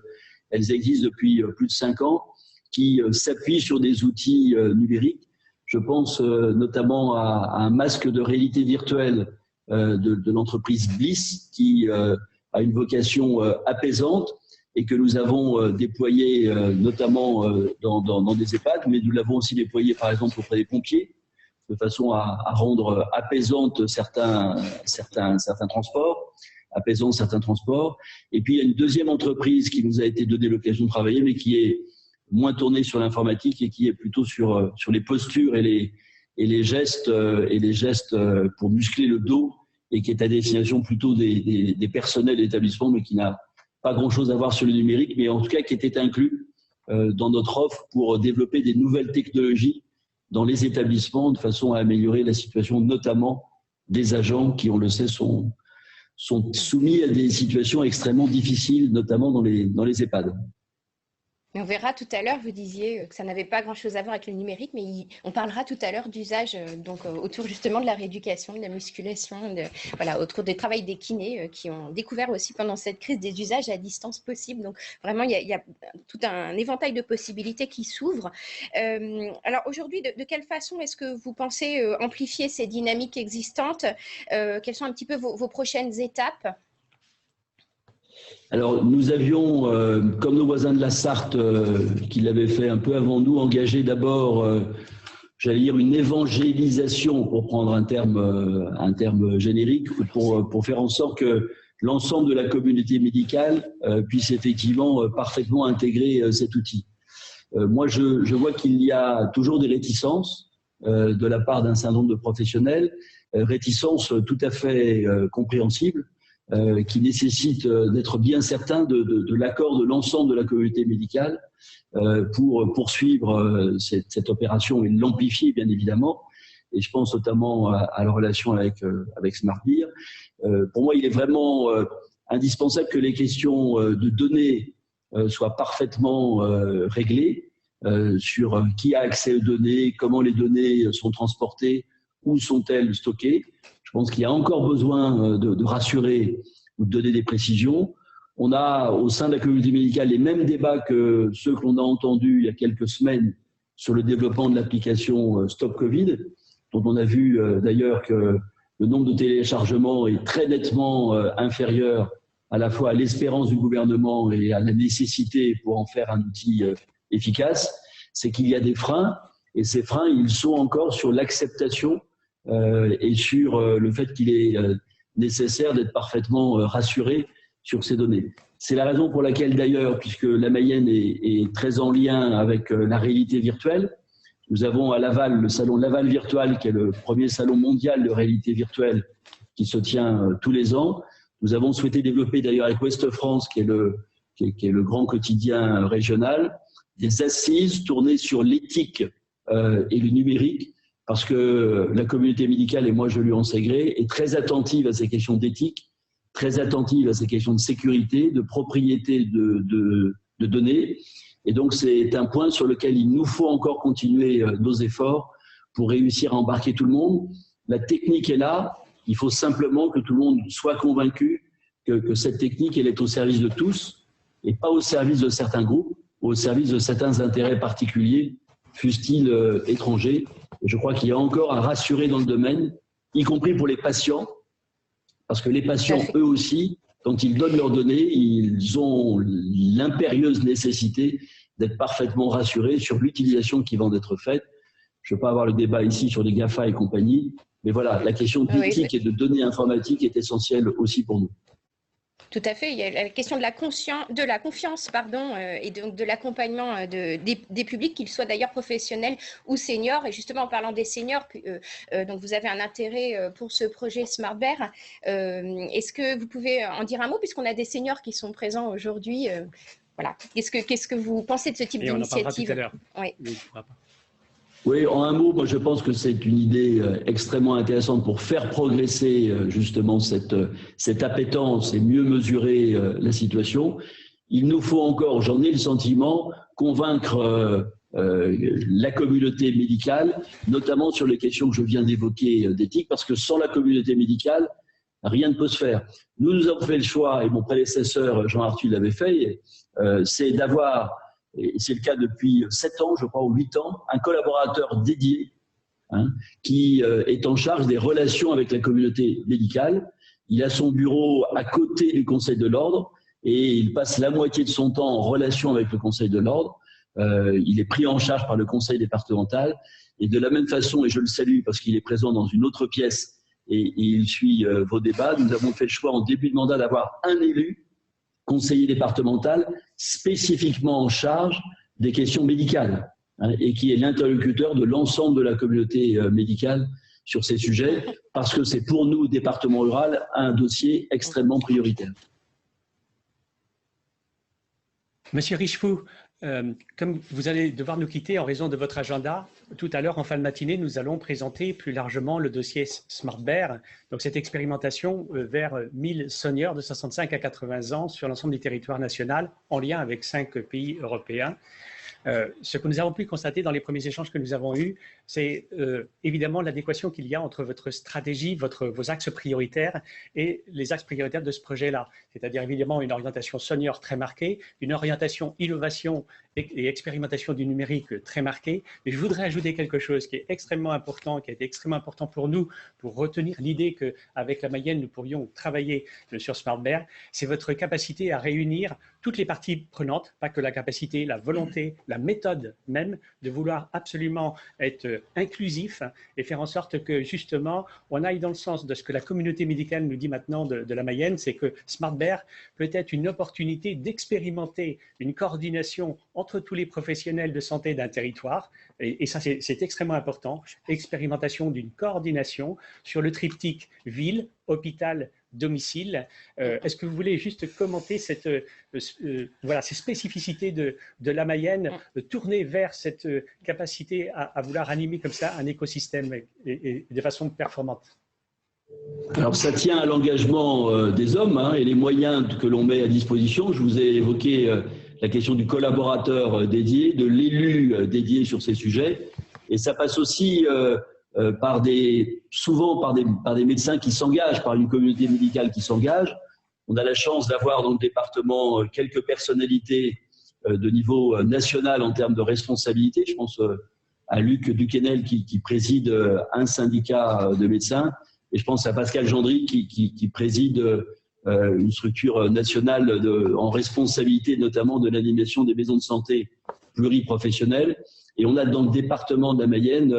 existent depuis plus de 5 ans, qui s'appuient sur des outils numériques. Je pense notamment à un masque de réalité virtuelle de l'entreprise Bliss qui a une vocation apaisante et que nous avons déployé notamment dans des EHPAD, mais nous l'avons aussi déployé par exemple auprès des pompiers, de façon à rendre apaisante certains transports, Et puis il y a une deuxième entreprise qui nous a été donnée l'occasion de travailler, mais qui est moins tournée sur l'informatique et qui est plutôt sur les postures et les gestes pour muscler le dos, et qui est à destination plutôt des personnels d'établissement, mais qui n'a pas grand-chose à voir sur le numérique, mais en tout cas qui était inclus dans notre offre pour développer des nouvelles technologies dans les établissements de façon à améliorer la situation, notamment des agents qui, on le sait, sont soumis à des situations extrêmement difficiles, notamment dans les EHPAD. Mais on verra tout à l'heure, vous disiez que ça n'avait pas grand-chose à voir avec le numérique, mais on parlera tout à l'heure d'usage autour justement de la rééducation, de la musculation, autour du travail des kinés qui ont découvert aussi pendant cette crise des usages à distance possibles. Donc vraiment, il y a tout un éventail de possibilités qui s'ouvrent. Alors aujourd'hui, de quelle façon est-ce que vous pensez amplifier ces dynamiques existantes ? Quelles sont un petit peu vos prochaines étapes ? Alors, nous avions, comme nos voisins de la Sarthe, qui l'avaient fait un peu avant nous, engagé d'abord, j'allais dire, une évangélisation, pour prendre un terme générique, pour faire en sorte que l'ensemble de la communauté médicale puisse effectivement parfaitement intégrer cet outil. Moi, je vois qu'il y a toujours des réticences de la part d'un certain nombre de professionnels, réticences tout à fait compréhensibles, qui nécessite d'être bien certain de l'accord de l'ensemble de la communauté médicale pour poursuivre cette opération et l'amplifier, bien évidemment. Et je pense notamment à la relation avec SmartBeer. Pour moi, il est vraiment indispensable que les questions de données soient parfaitement réglées sur qui a accès aux données, comment les données sont transportées, où sont-elles stockées. Je pense qu'il y a encore besoin de rassurer ou de donner des précisions. On a au sein de la communauté médicale les mêmes débats que ceux que l'on a entendus il y a quelques semaines sur le développement de l'application Stop Covid, dont on a vu d'ailleurs que le nombre de téléchargements est très nettement inférieur à la fois à l'espérance du gouvernement et à la nécessité pour en faire un outil efficace. C'est qu'il y a des freins, et ces freins, ils sont encore sur l'acceptation et sur le fait qu'il est nécessaire d'être parfaitement rassuré sur ces données. C'est la raison pour laquelle d'ailleurs, puisque la Mayenne est très en lien avec la réalité virtuelle, nous avons à Laval le salon Laval Virtual, qui est le premier salon mondial de réalité virtuelle qui se tient tous les ans. Nous avons souhaité développer d'ailleurs avec Ouest France, qui est le grand quotidien régional, des assises tournées sur l'éthique et le numérique, parce que la communauté médicale, et moi je lui en sais gré, est très attentive à ces questions d'éthique, très attentive à ces questions de sécurité, de propriété de données. Et donc c'est un point sur lequel il nous faut encore continuer nos efforts pour réussir à embarquer tout le monde. La technique est là, il faut simplement que tout le monde soit convaincu que cette technique elle est au service de tous et pas au service de certains groupes, au service de certains intérêts particuliers, fussent-ils étrangers. Et je crois qu'il y a encore à rassurer dans le domaine, y compris pour les patients, parce que les patients, eux aussi, quand ils donnent leurs données, ils ont l'impérieuse nécessité d'être parfaitement rassurés sur l'utilisation qui va d'être faite. Je ne veux pas avoir le débat ici sur les GAFA et compagnie, mais voilà, la question d'éthique et de données informatiques est essentielle aussi pour nous. Tout à fait. Il y a la question de la confiance, et donc de l'accompagnement des publics, qu'ils soient d'ailleurs professionnels ou seniors. Et justement, en parlant des seniors, donc vous avez un intérêt pour ce projet Smart Bear. Est-ce que vous pouvez en dire un mot, puisqu'on a des seniors qui sont présents aujourd'hui? Voilà. Qu'est-ce que vous pensez de ce type d'initiative? On en parlera tout à l'heure. Oui. Oui, en un mot, moi je pense que c'est une idée extrêmement intéressante pour faire progresser justement cette appétence et mieux mesurer la situation. Il nous faut encore, j'en ai le sentiment, convaincre la communauté médicale, notamment sur les questions que je viens d'évoquer d'éthique, parce que sans la communauté médicale, rien ne peut se faire. Nous avons fait le choix, et mon prédécesseur Jean Arthus l'avait fait, c'est d'avoir, et c'est le cas depuis 7 ans, je crois, ou 8 ans, un collaborateur dédié qui est en charge des relations avec la communauté médicale. Il a son bureau à côté du Conseil de l'Ordre et il passe la moitié de son temps en relation avec le Conseil de l'Ordre. Il est pris en charge par le Conseil départemental et de la même façon, et je le salue parce qu'il est présent dans une autre pièce et il suit vos débats, nous avons fait le choix en début de mandat d'avoir un élu conseiller départemental spécifiquement en charge des questions médicales et qui est l'interlocuteur de l'ensemble de la communauté médicale sur ces sujets, parce que c'est pour nous, département rural, un dossier extrêmement prioritaire. Monsieur Richefou, comme vous allez devoir nous quitter en raison de votre agenda, tout à l'heure en fin de matinée, nous allons présenter plus largement le dossier Smart Bear, donc cette expérimentation vers 1000 seniors de 65 à 80 ans sur l'ensemble du territoire national en lien avec 5 pays européens. Ce que nous avons pu constater dans les premiers échanges que nous avons eus, c'est évidemment l'adéquation qu'il y a entre votre stratégie, vos axes prioritaires et les axes prioritaires de ce projet-là. C'est-à-dire évidemment une orientation senior très marquée, une orientation innovation et expérimentation du numérique très marquée. Mais je voudrais ajouter quelque chose qui est extrêmement important, qui a été extrêmement important pour nous, pour retenir l'idée qu'avec la Mayenne, nous pourrions travailler sur Smart Bear, c'est votre capacité à réunir toutes les parties prenantes, pas que la capacité, la volonté, la méthode même, de vouloir absolument être inclusif et faire en sorte que justement on aille dans le sens de ce que la communauté médicale nous dit maintenant de la Mayenne, c'est que Smart Bear peut être une opportunité d'expérimenter une coordination entre tous les professionnels de santé d'un territoire, et ça c'est extrêmement important, expérimentation d'une coordination sur le triptyque ville, hôpital, domicile. Est-ce que vous voulez juste commenter ces spécificités de la Mayenne, tourner vers cette capacité à vouloir animer comme ça un écosystème et de façon performante? Alors ça tient à l'engagement des hommes et les moyens que l'on met à disposition. Je vous ai évoqué la question du collaborateur dédié, de l'élu dédié sur ces sujets, et ça passe aussi souvent par des médecins qui s'engagent, par une communauté médicale qui s'engage. On a la chance d'avoir dans le département quelques personnalités de niveau national en termes de responsabilité. Je pense à Luc Duquesnel qui préside un syndicat de médecins, et je pense à Pascal Gendry qui préside une structure nationale en responsabilité notamment de l'animation des maisons de santé pluriprofessionnelles. Et on a dans le département de la Mayenne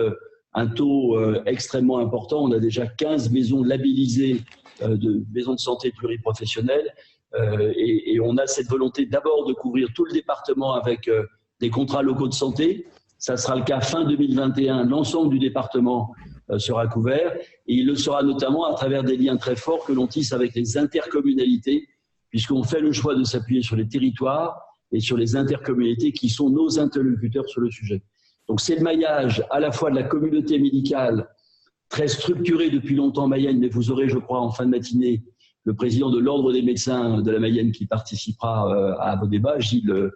un taux extrêmement important. On a déjà 15 maisons labellisées de maisons de santé pluriprofessionnelles et on a cette volonté d'abord de couvrir tout le département avec des contrats locaux de santé. Ça sera le cas fin 2021, l'ensemble du département sera couvert et il le sera notamment à travers des liens très forts que l'on tisse avec les intercommunalités, puisqu'on fait le choix de s'appuyer sur les territoires et sur les intercommunalités qui sont nos interlocuteurs sur le sujet. Donc c'est le maillage à la fois de la communauté médicale très structurée depuis longtemps en Mayenne, mais vous aurez, je crois, en fin de matinée, le président de l'Ordre des médecins de la Mayenne qui participera à vos débats, Gilles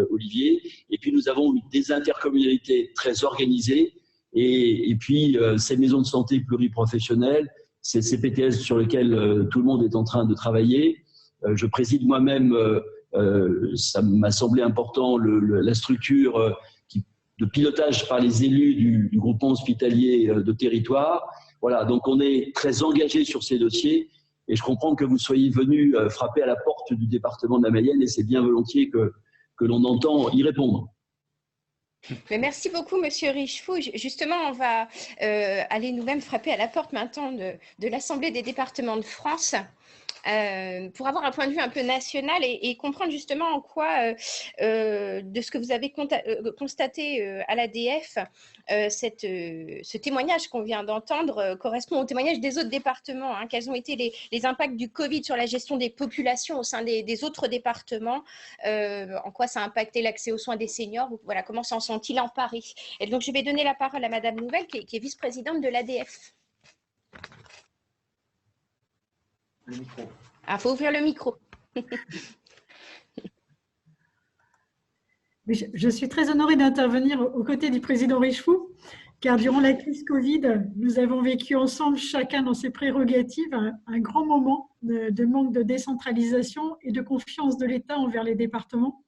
Olivier. Et puis nous avons des intercommunalités très organisées et puis ces maisons de santé pluriprofessionnelles, ces CPTS sur lesquels tout le monde est en train de travailler. Je préside moi-même, ça m'a semblé important, la structure de pilotage par les élus du groupement hospitalier de territoire. Voilà, donc on est très engagé sur ces dossiers et je comprends que vous soyez venu frapper à la porte du département de la Mayenne et c'est bien volontiers que que l'on entend y répondre. Mais merci beaucoup, Monsieur Richefou. Justement, on va aller nous-mêmes frapper à la porte maintenant de l'Assemblée des départements de France pour avoir un point de vue un peu national et comprendre justement en quoi, de ce que vous avez constaté à l'ADF, ce témoignage qu'on vient d'entendre correspond au témoignage des autres départements. Hein. Quels ont été les impacts du Covid sur la gestion des populations au sein des autres départements, en quoi ça a impacté l'accès aux soins des seniors, voilà, comment s'en sont-ils emparés. Et donc, je vais donner la parole à Madame Nouvel, qui est vice-présidente de l'ADF. Le micro. Ah, faut ouvrir le micro. Je suis très honorée d'intervenir aux côtés du président Richefou, car durant la crise Covid, nous avons vécu ensemble, chacun dans ses prérogatives, un grand moment de manque de décentralisation et de confiance de l'État envers les départements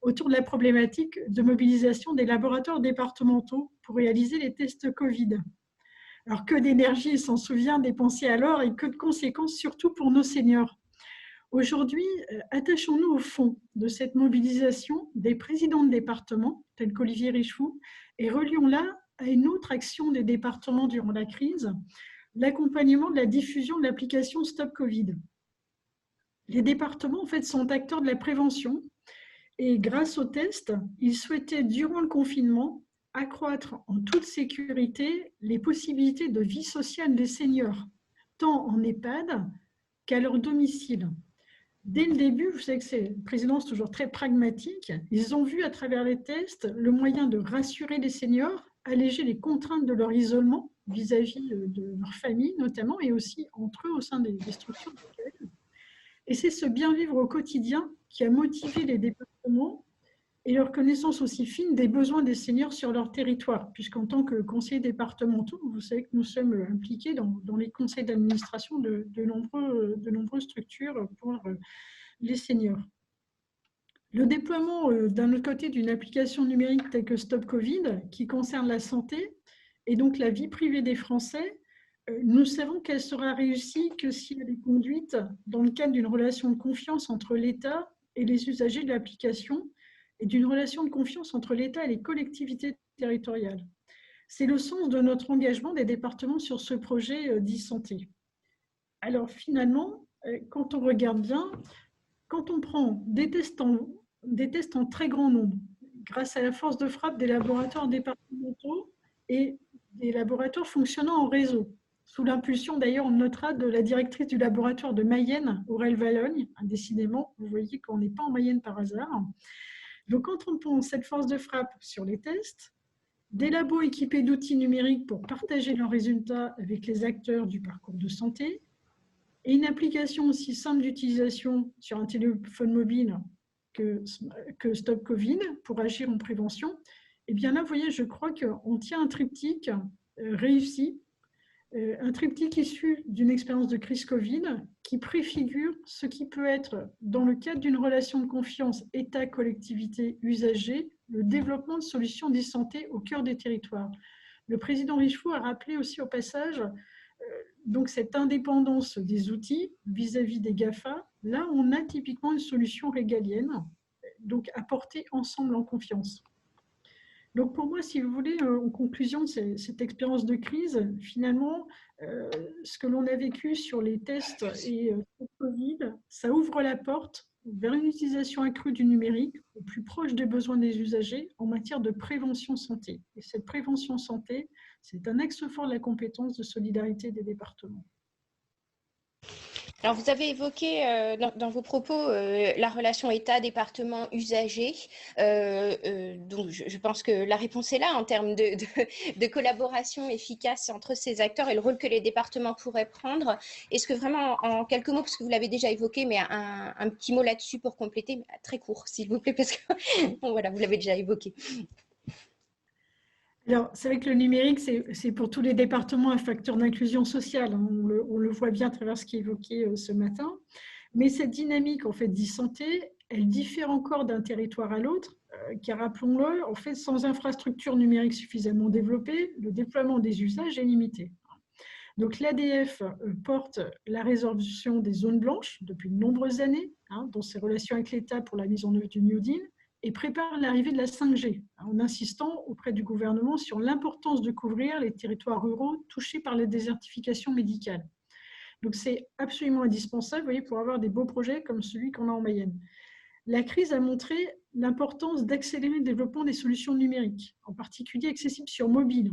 autour de la problématique de mobilisation des laboratoires départementaux pour réaliser les tests Covid. Alors, que d'énergie, s'en souvient, dépensée alors et que de conséquences, surtout pour nos seniors. Aujourd'hui, attachons-nous au fond de cette mobilisation des présidents de département, tels qu'Olivier Richefou, et relions-la à une autre action des départements durant la crise, l'accompagnement de la diffusion de l'application Stop Covid. Les départements, en fait, sont acteurs de la prévention et grâce aux tests, ils souhaitaient, durant le confinement, accroître en toute sécurité les possibilités de vie sociale des seniors, tant en EHPAD qu'à leur domicile. Dès le début, vous savez que c'est présidence toujours très pragmatique, ils ont vu à travers les tests le moyen de rassurer les seniors, alléger les contraintes de leur isolement vis-à-vis de leur famille notamment, et aussi entre eux au sein des structures d'accueil. Et c'est ce bien vivre au quotidien qui a motivé les départements et leur connaissance aussi fine des besoins des seniors sur leur territoire, puisqu'en tant que conseillers départementaux, vous savez que nous sommes impliqués dans les conseils d'administration de nombreuses structures pour les seniors. Le déploiement, d'un autre côté, d'une application numérique telle que Stop Covid, qui concerne la santé et donc la vie privée des Français, nous savons qu'elle sera réussie que si elle est conduite dans le cadre d'une relation de confiance entre l'État et les usagers de l'application, et d'une relation de confiance entre l'État et les collectivités territoriales. C'est le sens de notre engagement des départements sur ce projet d'e-santé. Alors finalement, quand on regarde bien, quand on prend des tests en très grand nombre, grâce à la force de frappe des laboratoires départementaux et des laboratoires fonctionnant en réseau, sous l'impulsion d'ailleurs, on notera, de la directrice du laboratoire de Mayenne, Aurèle Vallogne, décidément, vous voyez qu'on n'est pas en Mayenne par hasard. Donc, quand on prend cette force de frappe sur les tests, des labos équipés d'outils numériques pour partager leurs résultats avec les acteurs du parcours de santé, et une application aussi simple d'utilisation sur un téléphone mobile que Stop Covid pour agir en prévention, et bien là, vous voyez, je crois qu'on tient un triptyque réussi, un triptyque issu d'une expérience de crise Covid qui préfigure ce qui peut être, dans le cadre d'une relation de confiance État, collectivité, usager, le développement de solutions d'e-santé au cœur des territoires. Le président Richefou a rappelé aussi au passage donc cette indépendance des outils vis-à-vis des GAFA. Là, on a typiquement une solution régalienne, donc apportée ensemble en confiance. Donc pour moi, si vous voulez, en conclusion de cette expérience de crise, finalement, ce que l'on a vécu sur les tests et le Covid, ça ouvre la porte vers une utilisation accrue du numérique au plus proche des besoins des usagers en matière de prévention santé. Et cette prévention santé, c'est un axe fort de la compétence de solidarité des départements. Alors, vous avez évoqué dans vos propos la relation État-département-usager. Donc, je pense que la réponse est là en termes de collaboration efficace entre ces acteurs et le rôle que les départements pourraient prendre. Est-ce que vraiment, en quelques mots, parce que vous l'avez déjà évoqué, mais un petit mot là-dessus pour compléter, très court, s'il vous plaît, parce que bon, voilà, vous l'avez déjà évoqué. Alors, c'est vrai que le numérique, c'est pour tous les départements un facteur d'inclusion sociale. On le voit bien à travers ce qui est évoqué ce matin. Mais cette dynamique en fait, d'e-santé, elle diffère encore d'un territoire à l'autre, car rappelons-le, en fait, sans infrastructure numérique suffisamment développée, le déploiement des usages est limité. Donc, l'ADF porte la résolution des zones blanches depuis de nombreuses années, dans ses relations avec l'État pour la mise en œuvre du New Deal, et prépare l'arrivée de la 5G, en insistant auprès du gouvernement sur l'importance de couvrir les territoires ruraux touchés par la désertification médicale. Donc c'est absolument indispensable, vous voyez, pour avoir des beaux projets comme celui qu'on a en Mayenne. La crise a montré l'importance d'accélérer le développement des solutions numériques, en particulier accessibles sur mobile.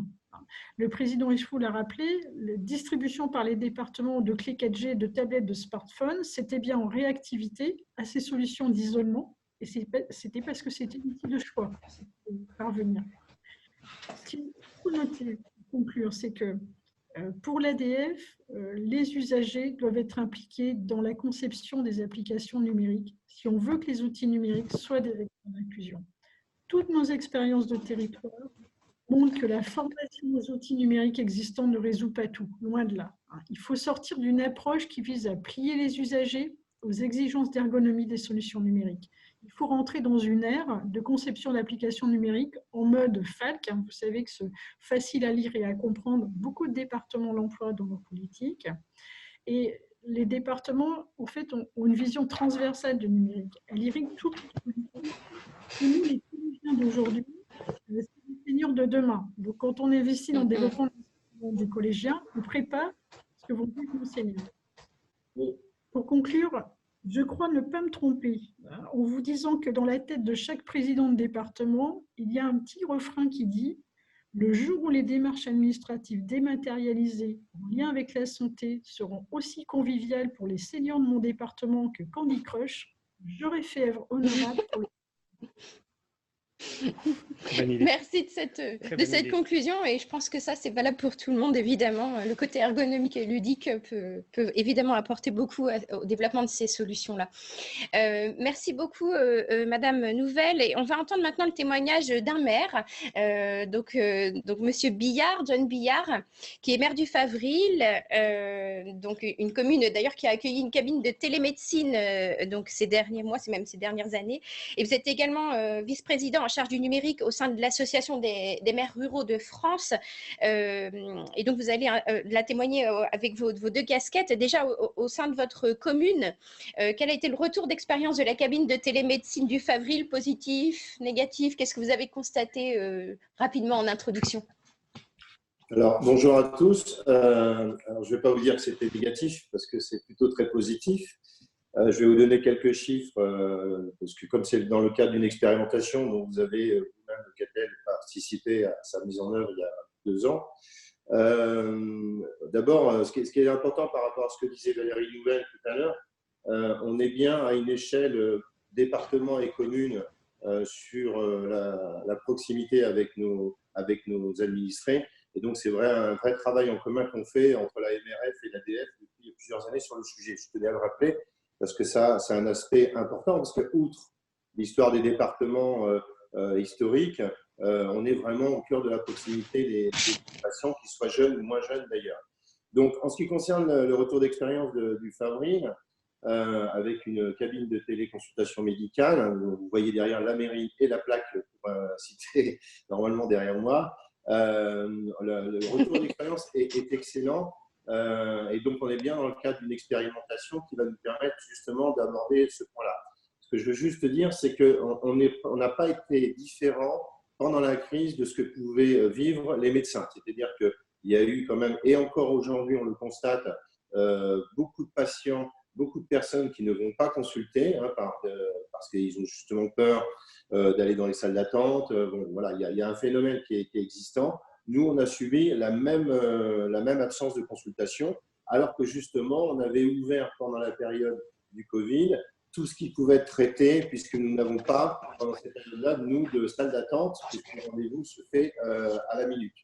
Le président Richefou l'a rappelé, la distribution par les départements de clés 4G, de tablettes, de smartphones, c'était bien en réactivité à ces solutions d'isolement, et c'était parce que c'était un outil de choix pour parvenir. Ce qu'il faut noter, pour conclure, c'est que pour l'ADF, les usagers doivent être impliqués dans la conception des applications numériques si on veut que les outils numériques soient des vecteurs d'inclusion. Toutes nos expériences de territoire montrent que la formation aux outils numériques existants ne résout pas tout, loin de là. Il faut sortir d'une approche qui vise à plier les usagers aux exigences d'ergonomie des solutions numériques. Il faut rentrer dans une ère de conception d'applications numériques en mode FALC. Vous savez que c'est facile à lire et à comprendre. Beaucoup de départements l'emploient dans leur politique. Et les départements, en fait, ont une vision transversale du numérique. Elle irrigue toutes les politiques. Et nous, les collégiens d'aujourd'hui, c'est les seniors de demain. Donc, quand on investit dans le développement des collégiens, on prépare ce que vont être nos seniors. Pour conclure, je crois ne pas me tromper en vous disant que dans la tête de chaque président de département, il y a un petit refrain qui dit « Le jour où les démarches administratives dématérialisées en lien avec la santé seront aussi conviviales pour les seniors de mon département que Candy Crush, j'aurai fait œuvre honorable pour le... » Merci de cette conclusion, et je pense que ça c'est valable pour tout le monde évidemment. Le côté ergonomique et ludique peut évidemment apporter beaucoup au développement de ces solutions-là. Merci beaucoup Madame Nouvel, et on va entendre maintenant le témoignage d'un maire, donc Monsieur Billard, John Billard, qui est maire du Favril, donc une commune d'ailleurs qui a accueilli une cabine de télémédecine donc ces derniers mois, c'est même ces dernières années, et vous êtes également vice-président en charge du numérique au sein de l'Association des maires ruraux de France. Et donc, vous allez la témoigner avec vos deux casquettes. Déjà, au sein de votre commune, quel a été le retour d'expérience de la cabine de télémédecine du Favril? Positif, négatif? Qu'est-ce que vous avez constaté rapidement en introduction? Alors, bonjour à tous. Alors, je ne vais pas vous dire que c'était négatif parce que c'est plutôt très positif. Je vais vous donner quelques chiffres, parce que comme c'est dans le cadre d'une expérimentation dont vous avez vous-même, Catel, participé à sa mise en œuvre il y a 2 ans. D'abord, ce qui est important par rapport à ce que disait Valérie Nouvel tout à l'heure, on est bien à une échelle département et commune sur la proximité avec nos administrés. Et donc, c'est un vrai travail en commun qu'on fait entre la MRF et l'ADF depuis plusieurs années sur le sujet. Je tenais à le rappeler, parce que ça, c'est un aspect important, parce que outre l'histoire des départements historiques, on est vraiment au cœur de la proximité des patients, qu'ils soient jeunes ou moins jeunes d'ailleurs. Donc, en ce qui concerne le retour d'expérience du Favril, avec une cabine de téléconsultation médicale, vous voyez derrière la mairie et la plaque, pour citer normalement derrière moi, le retour d'expérience est excellent. Et donc, on est bien dans le cadre d'une expérimentation qui va nous permettre justement d'aborder ce point-là. Ce que je veux juste dire, c'est qu'on n'a pas été différent pendant la crise de ce que pouvaient vivre les médecins. C'est-à-dire qu'il y a eu quand même, et encore aujourd'hui, on le constate, beaucoup de patients, beaucoup de personnes qui ne vont pas consulter parce qu'ils ont justement peur d'aller dans les salles d'attente. Bon, voilà, il y a un phénomène qui est existant. Nous, on a subi la même absence de consultation, alors que justement, on avait ouvert pendant la période du Covid tout ce qui pouvait être traité, puisque nous n'avons pas, pendant cette période-là, nous, de salle d'attente, puisque le rendez-vous se fait à la minute.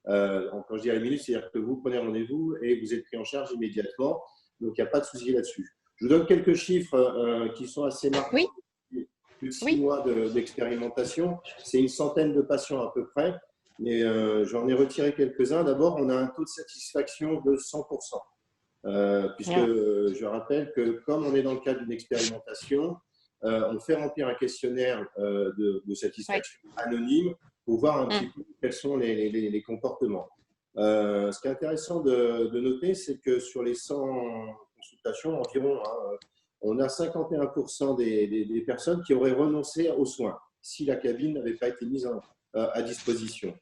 Quand je dis à la minute, c'est-à-dire que vous prenez rendez-vous et vous êtes pris en charge immédiatement, donc il n'y a pas de souci là-dessus. Je vous donne quelques chiffres qui sont assez marquants. Oui. Plus de 6 mois d'expérimentation, c'est une centaine de patients à peu près. Mais j'en ai retiré quelques-uns. D'abord, on a un taux de satisfaction de 100%. Puisque je rappelle que comme on est dans le cadre d'une expérimentation, on fait remplir un questionnaire de satisfaction anonyme pour voir un petit peu quels sont les comportements. Ce qui est intéressant de noter, c'est que sur les 100 consultations, environ on a 51% des personnes qui auraient renoncé aux soins si la cabine n'avait pas été mise à disposition.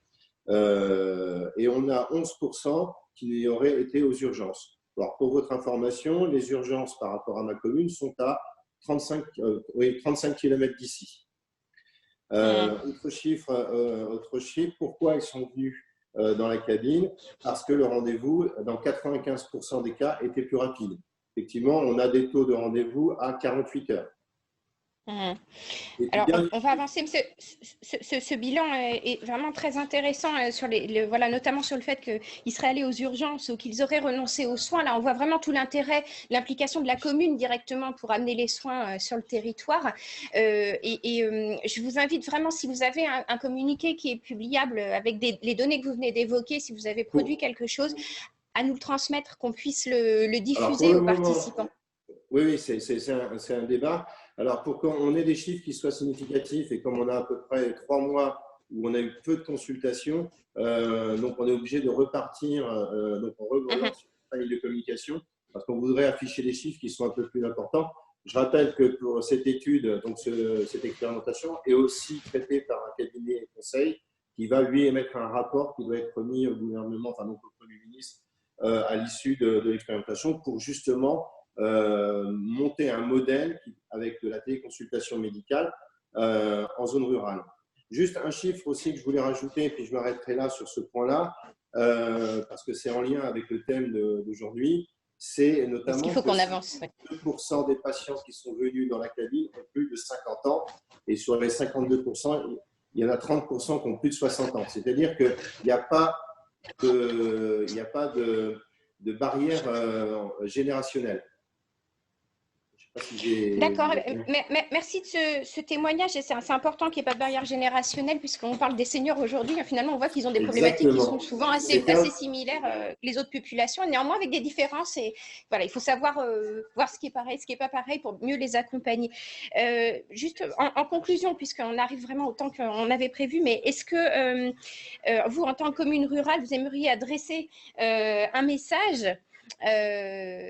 Et on a 11% qui y auraient été aux urgences. Alors, pour votre information, les urgences par rapport à ma commune sont à 35 km d'ici. Autre chiffre, pourquoi ils sont venus dans la cabine? Parce que le rendez-vous, dans 95% des cas, était plus rapide. Effectivement, on a des taux de rendez-vous à 48 heures. Alors, on va avancer. Ce bilan est vraiment très intéressant sur voilà, notamment sur le fait qu'ils seraient allés aux urgences ou qu'ils auraient renoncé aux soins. Là, on voit vraiment tout l'intérêt, l'implication de la commune directement pour amener les soins sur le territoire. Je vous invite vraiment, si vous avez un communiqué qui est publiable avec les données que vous venez d'évoquer, si vous avez produit quelque chose, à nous le transmettre, qu'on puisse le diffuser aux participants. Oui, c'est un débat. Alors, pour qu'on ait des chiffres qui soient significatifs, et comme on a à peu près 3 mois où on a eu peu de consultations, donc on est obligé de repartir, donc on revient sur le travail de communication, parce qu'on voudrait afficher des chiffres qui sont un peu plus importants. Je rappelle que pour cette étude, donc cette expérimentation est aussi traitée par un cabinet conseil qui va lui émettre un rapport qui doit être remis au gouvernement, enfin donc au Premier ministre, à l'issue de l'expérimentation pour justement monter un modèle avec de la téléconsultation médicale en zone rurale. Juste un chiffre aussi que je voulais rajouter, puis je m'arrêterai là sur ce point-là, parce que c'est en lien avec le thème d'aujourd'hui, c'est notamment qu'il faut qu'on avance. 2% des patients qui sont venus dans la cabine ont plus de 50 ans, et sur les 52%, il y en a 30% qui ont plus de 60 ans. C'est-à-dire qu'il n'y a pas de barrière générationnelle. D'accord, merci de ce témoignage. C'est assez important qu'il n'y ait pas de barrière générationnelle puisqu'on parle des seniors aujourd'hui. Finalement, on voit qu'ils ont des problématiques qui sont souvent assez similaires que les autres populations, néanmoins avec des différences. Et voilà, il faut savoir voir ce qui est pareil, ce qui n'est pas pareil pour mieux les accompagner. Juste en conclusion, puisqu'on arrive vraiment au temps qu'on avait prévu, mais est-ce que vous, en tant que commune rurale, vous aimeriez adresser un message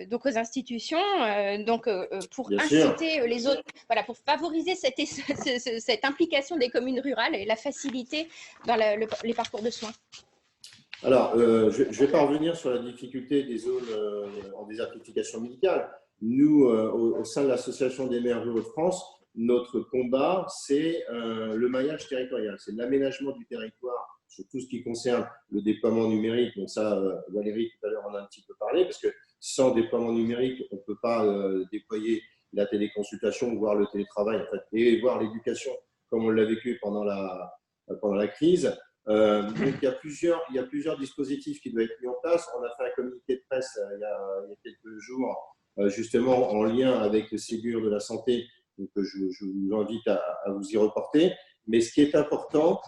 donc aux institutions, pour inciter les autres, voilà, pour favoriser cette implication des communes rurales et la faciliter dans les parcours de soins? Alors, je ne vais pas revenir sur la difficulté des zones en désertification médicale. Nous, au sein de l'Association des maires ruraux de France, notre combat, c'est le maillage territorial, c'est l'aménagement du territoire sur tout ce qui concerne le déploiement numérique. Donc ça, Valérie, tout à l'heure, en a un petit peu parlé, parce que sans déploiement numérique, on ne peut pas déployer la téléconsultation, voire le télétravail, en fait, et voir l'éducation comme on l'a vécu pendant la crise. Donc il y a plusieurs dispositifs qui doivent être mis en place. On a fait un communiqué de presse il y a quelques jours, justement en lien avec le Ségur de la santé. Donc je vous invite à vous y reporter. Mais ce qui est important,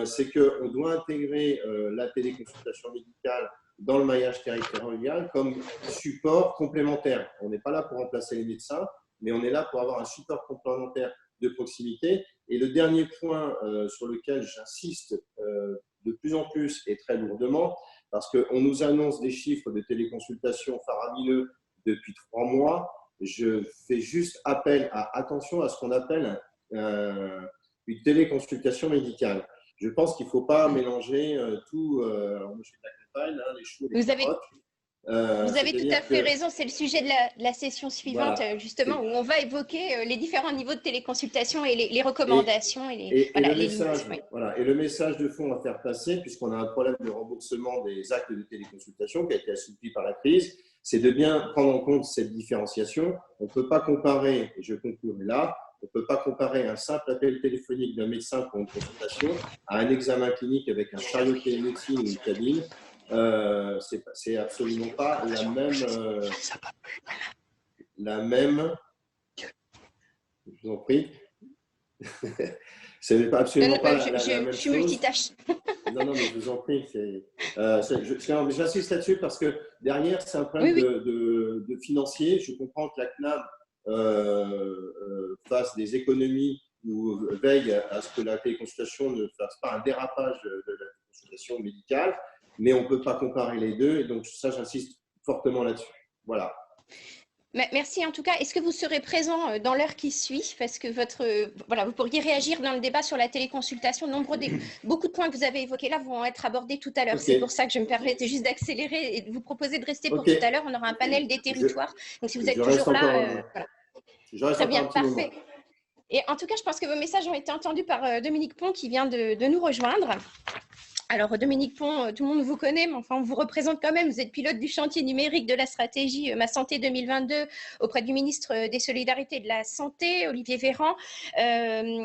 c'est qu'on doit intégrer la téléconsultation médicale dans le maillage territorial comme support complémentaire. On n'est pas là pour remplacer les médecins, mais on est là pour avoir un support complémentaire de proximité. Et le dernier point sur lequel j'insiste de plus en plus et très lourdement, parce qu'on nous annonce des chiffres de téléconsultation faramineux depuis 3 mois, je fais juste appel attention à ce qu'on appelle une téléconsultation médicale. Je pense qu'il ne faut pas mélanger tout. Alors, moi, je suis les choux et les carottes. Vous avez tout à fait raison. C'est le sujet de la session suivante, voilà, justement, où on va évoquer les différents niveaux de téléconsultation et les recommandations. Et le message de fond à faire passer, puisqu'on a un problème de remboursement des actes de téléconsultation qui a été assoupli par la crise, c'est de bien prendre en compte cette différenciation. On ne peut pas comparer, et je conclurai là, on ne peut pas comparer un simple appel téléphonique d'un médecin pour une consultation à un examen clinique avec un chariot de télémédecine ou une cabine. C'est absolument pas la même. Je vous en prie. C'est absolument pas la même chose. Je suis multitâche. Non, mais je vous en prie. J'insiste là-dessus parce que derrière, c'est un problème de financier. Je comprends que la CNAM fasse des économies ou veille à ce que la téléconsultation ne fasse pas un dérapage de la consultation médicale, mais on ne peut pas comparer les deux. Et donc, ça, j'insiste fortement là-dessus. Voilà. Merci en tout cas. Est-ce que vous serez présent dans l'heure qui suit? Parce que voilà, vous pourriez réagir dans le débat sur la téléconsultation. Beaucoup de points que vous avez évoqués là vont être abordés tout à l'heure. C'est pour ça que je me permettais juste d'accélérer et de vous proposer de rester pour tout à l'heure. On aura un panel des territoires. Donc si vous êtes toujours là, voilà. Très bien, parfait. Et en tout cas, je pense que vos messages ont été entendus par Dominique Pont qui vient de nous rejoindre. Alors, Dominique Pont, tout le monde vous connaît, mais enfin, on vous représente quand même. Vous êtes pilote du chantier numérique de la stratégie Ma Santé 2022 auprès du ministre des Solidarités et de la Santé, Olivier Véran.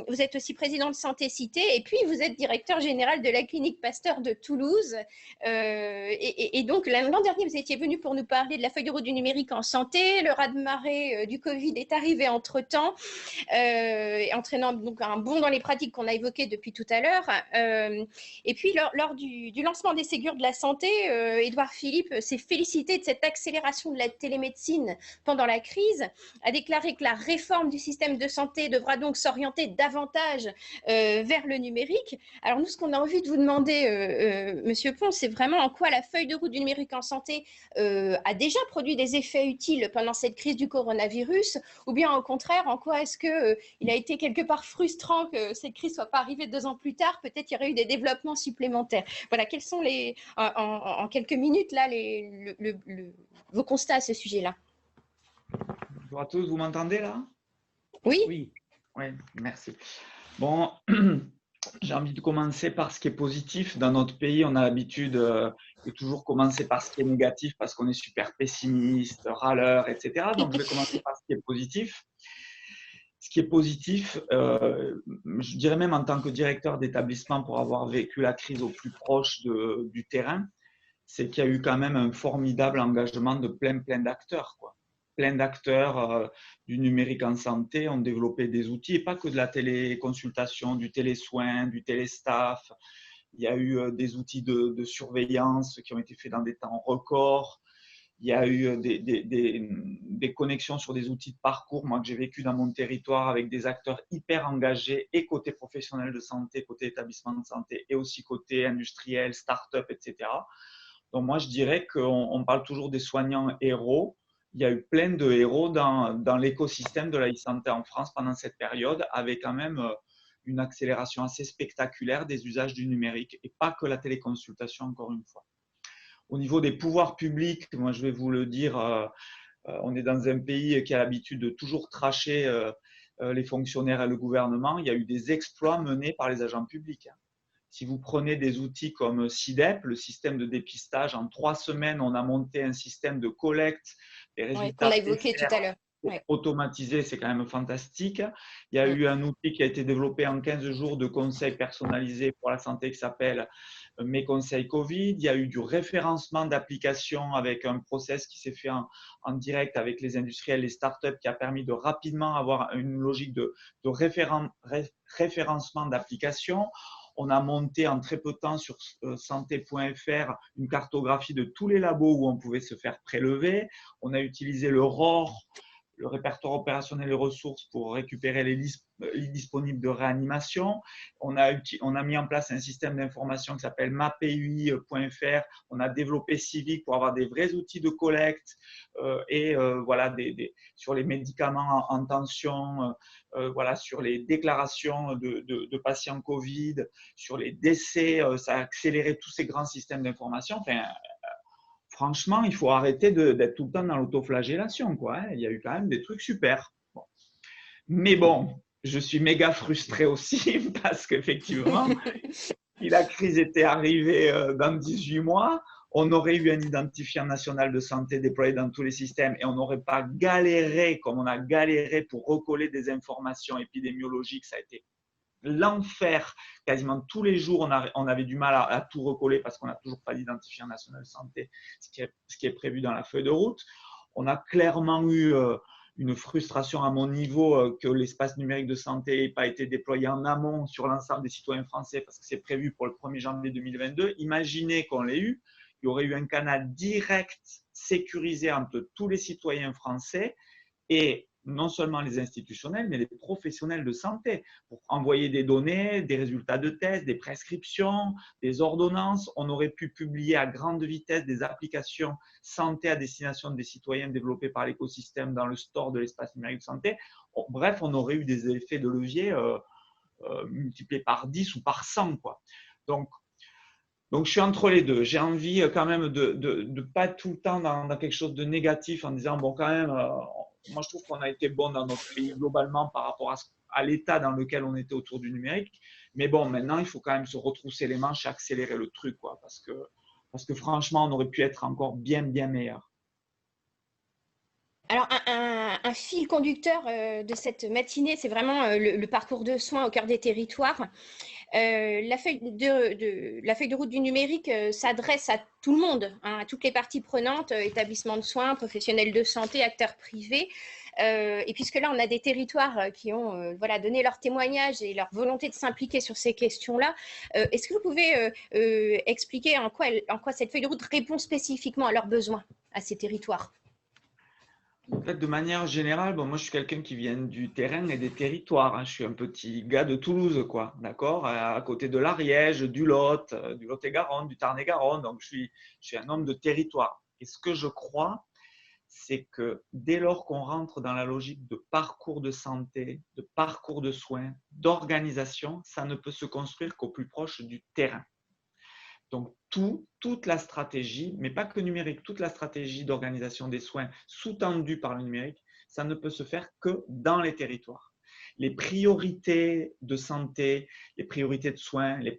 Vous êtes aussi président de Santé Cité et puis vous êtes directeur général de la clinique Pasteur de Toulouse. Et donc, l'an dernier, vous étiez venu pour nous parler de la feuille de route du numérique en santé. Le raz-de-marée du Covid est arrivé entre-temps, entraînant donc un bond dans les pratiques qu'on a évoquées depuis tout à l'heure. Et puis, lors du lancement des Ségur de la santé, Édouard Philippe s'est félicité de cette accélération de la télémédecine pendant la crise, a déclaré que la réforme du système de santé devra donc s'orienter davantage vers le numérique. Alors nous, ce qu'on a envie de vous demander, Monsieur Pont, c'est vraiment en quoi la feuille de route du numérique en santé a déjà produit des effets utiles pendant cette crise du coronavirus, ou bien au contraire, en quoi est-ce qu'il a été quelque part frustrant que cette crise ne soit pas arrivée 2 ans plus tard, peut-être qu'il y aurait eu des développements supplémentaires. Voilà, quels sont en quelques minutes là, vos constats à ce sujet-là? Bonjour à tous, vous m'entendez là? Oui. Oui, merci. Bon, j'ai envie de commencer par ce qui est positif. Dans notre pays, on a l'habitude de toujours commencer par ce qui est négatif parce qu'on est super pessimiste, râleur, etc. Donc, je vais commencer par ce qui est positif. Ce qui est positif, je dirais même en tant que directeur d'établissement pour avoir vécu la crise au plus proche du terrain, c'est qu'il y a eu quand même un formidable engagement de plein d'acteurs, quoi. Plein d'acteurs du numérique en santé ont développé des outils, et pas que de la téléconsultation, du télésoin, du téléstaff. Il y a eu des outils de surveillance qui ont été faits dans des temps records. Il y a eu des connexions sur des outils de parcours, moi que j'ai vécu dans mon territoire avec des acteurs hyper engagés, et côté professionnel de santé, côté établissement de santé, et aussi côté industriel, start-up, etc. Donc moi je dirais qu'on parle toujours des soignants héros. Il y a eu plein de héros dans l'écosystème de la e-santé en France pendant cette période, avec quand même une accélération assez spectaculaire des usages du numérique, et pas que la téléconsultation, encore une fois. Au niveau des pouvoirs publics, moi je vais vous le dire, on est dans un pays qui a l'habitude de toujours tracher les fonctionnaires et le gouvernement. Il y a eu des exploits menés par les agents publics. Si vous prenez des outils comme SIDEP, le système de dépistage, en 3 semaines, on a monté un système de collecte des résultats. Qu'on a évoqué tout à l'heure. Automatisé, c'est quand même fantastique. Il y a eu un outil qui a été développé en 15 jours de conseils personnalisés pour la santé qui s'appelle Mes conseils Covid. Il y a eu du référencement d'applications avec un process qui s'est fait en direct avec les industriels, les startups, qui a permis de rapidement avoir une logique de référencement d'applications. On a monté en très peu de temps sur santé.fr une cartographie de tous les labos où on pouvait se faire prélever. On a utilisé le ROR, le répertoire opérationnel et ressources, pour récupérer les listes disponibles de réanimation. On a mis en place un système d'information qui s'appelle mapui.fr. On a développé Civic pour avoir des vrais outils de collecte voilà, sur les médicaments en tension, voilà, sur les déclarations de patients Covid, sur les décès. Ça a accéléré tous ces grands systèmes d'information. Enfin, franchement, il faut arrêter d'être tout le temps dans l'autoflagellation, quoi, hein. Il y a eu quand même des trucs super. Bon. Mais bon, je suis méga frustré aussi parce qu'effectivement, si la crise était arrivée dans 18 mois, on aurait eu un identifiant national de santé déployé dans tous les systèmes et on n'aurait pas galéré comme on a galéré pour recoller des informations épidémiologiques. Ça a été l'enfer. Quasiment tous les jours, on avait du mal à tout recoller parce qu'on n'a toujours pas d'identifiant national de santé, ce qui est prévu dans la feuille de route. On a clairement eu une frustration à mon niveau que l'espace numérique de santé n'ait pas été déployé en amont sur l'ensemble des citoyens français parce que c'est prévu pour le 1er janvier 2022. Imaginez qu'on l'ait eu, il y aurait eu un canal direct sécurisé entre tous les citoyens français et non seulement les institutionnels, mais les professionnels de santé pour envoyer des données, des résultats de tests, des prescriptions, des ordonnances. On aurait pu publier à grande vitesse des applications santé à destination des citoyens développées par l'écosystème dans le store de l'espace numérique de santé. Bref, on aurait eu des effets de levier multipliés par 10 ou par 100, quoi. Donc, je suis entre les deux. J'ai envie quand même de pas être tout le temps dans quelque chose de négatif en disant, bon, quand même, moi je trouve qu'on a été bon dans notre pays globalement par rapport à l'état dans lequel on était autour du numérique. Mais bon, maintenant, il faut quand même se retrousser les manches et accélérer le truc, quoi, parce que franchement, on aurait pu être encore bien meilleur. Alors, un fil conducteur de cette matinée, c'est vraiment le parcours de soins au cœur des territoires. La feuille de route du numérique s'adresse à tout le monde, hein, à toutes les parties prenantes, établissements de soins, professionnels de santé, acteurs privés. Et puisque là, on a des territoires qui ont donné leur témoignage et leur volonté de s'impliquer sur ces questions-là, est-ce que vous pouvez expliquer en quoi cette feuille de route répond spécifiquement à leurs besoins, à ces territoires ? En fait, de manière générale, bon, moi je suis quelqu'un qui vient du terrain et des territoires, hein. Je suis un petit gars de Toulouse, quoi, d'accord, à côté de l'Ariège, du Lot-et-Garonne, du Tarn-et-Garonne. Donc je suis un homme de territoire. Et ce que je crois, c'est que dès lors qu'on rentre dans la logique de parcours de santé, de parcours de soins, d'organisation, ça ne peut se construire qu'au plus proche du terrain. Donc, toute la stratégie, mais pas que numérique, toute la stratégie d'organisation des soins sous-tendue par le numérique, ça ne peut se faire que dans les territoires. Les priorités de santé, les priorités de soins, les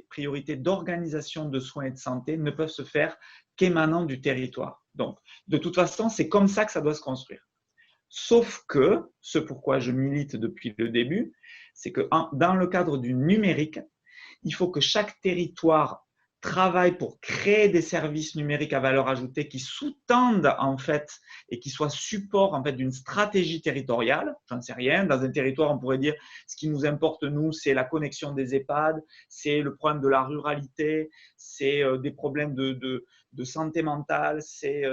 priorités d'organisation de soins et de santé ne peuvent se faire qu'émanant du territoire. Donc, de toute façon, c'est comme ça que ça doit se construire. Sauf que, ce pourquoi je milite depuis le début, c'est que dans le cadre du numérique, il faut que chaque territoire travaille pour créer des services numériques à valeur ajoutée qui sous-tendent en fait et qui soient support en fait d'une stratégie territoriale. J'en sais rien. Dans un territoire, on pourrait dire ce qui nous importe nous, c'est la connexion des EHPAD, c'est le problème de la ruralité, c'est des problèmes de santé mentale, c'est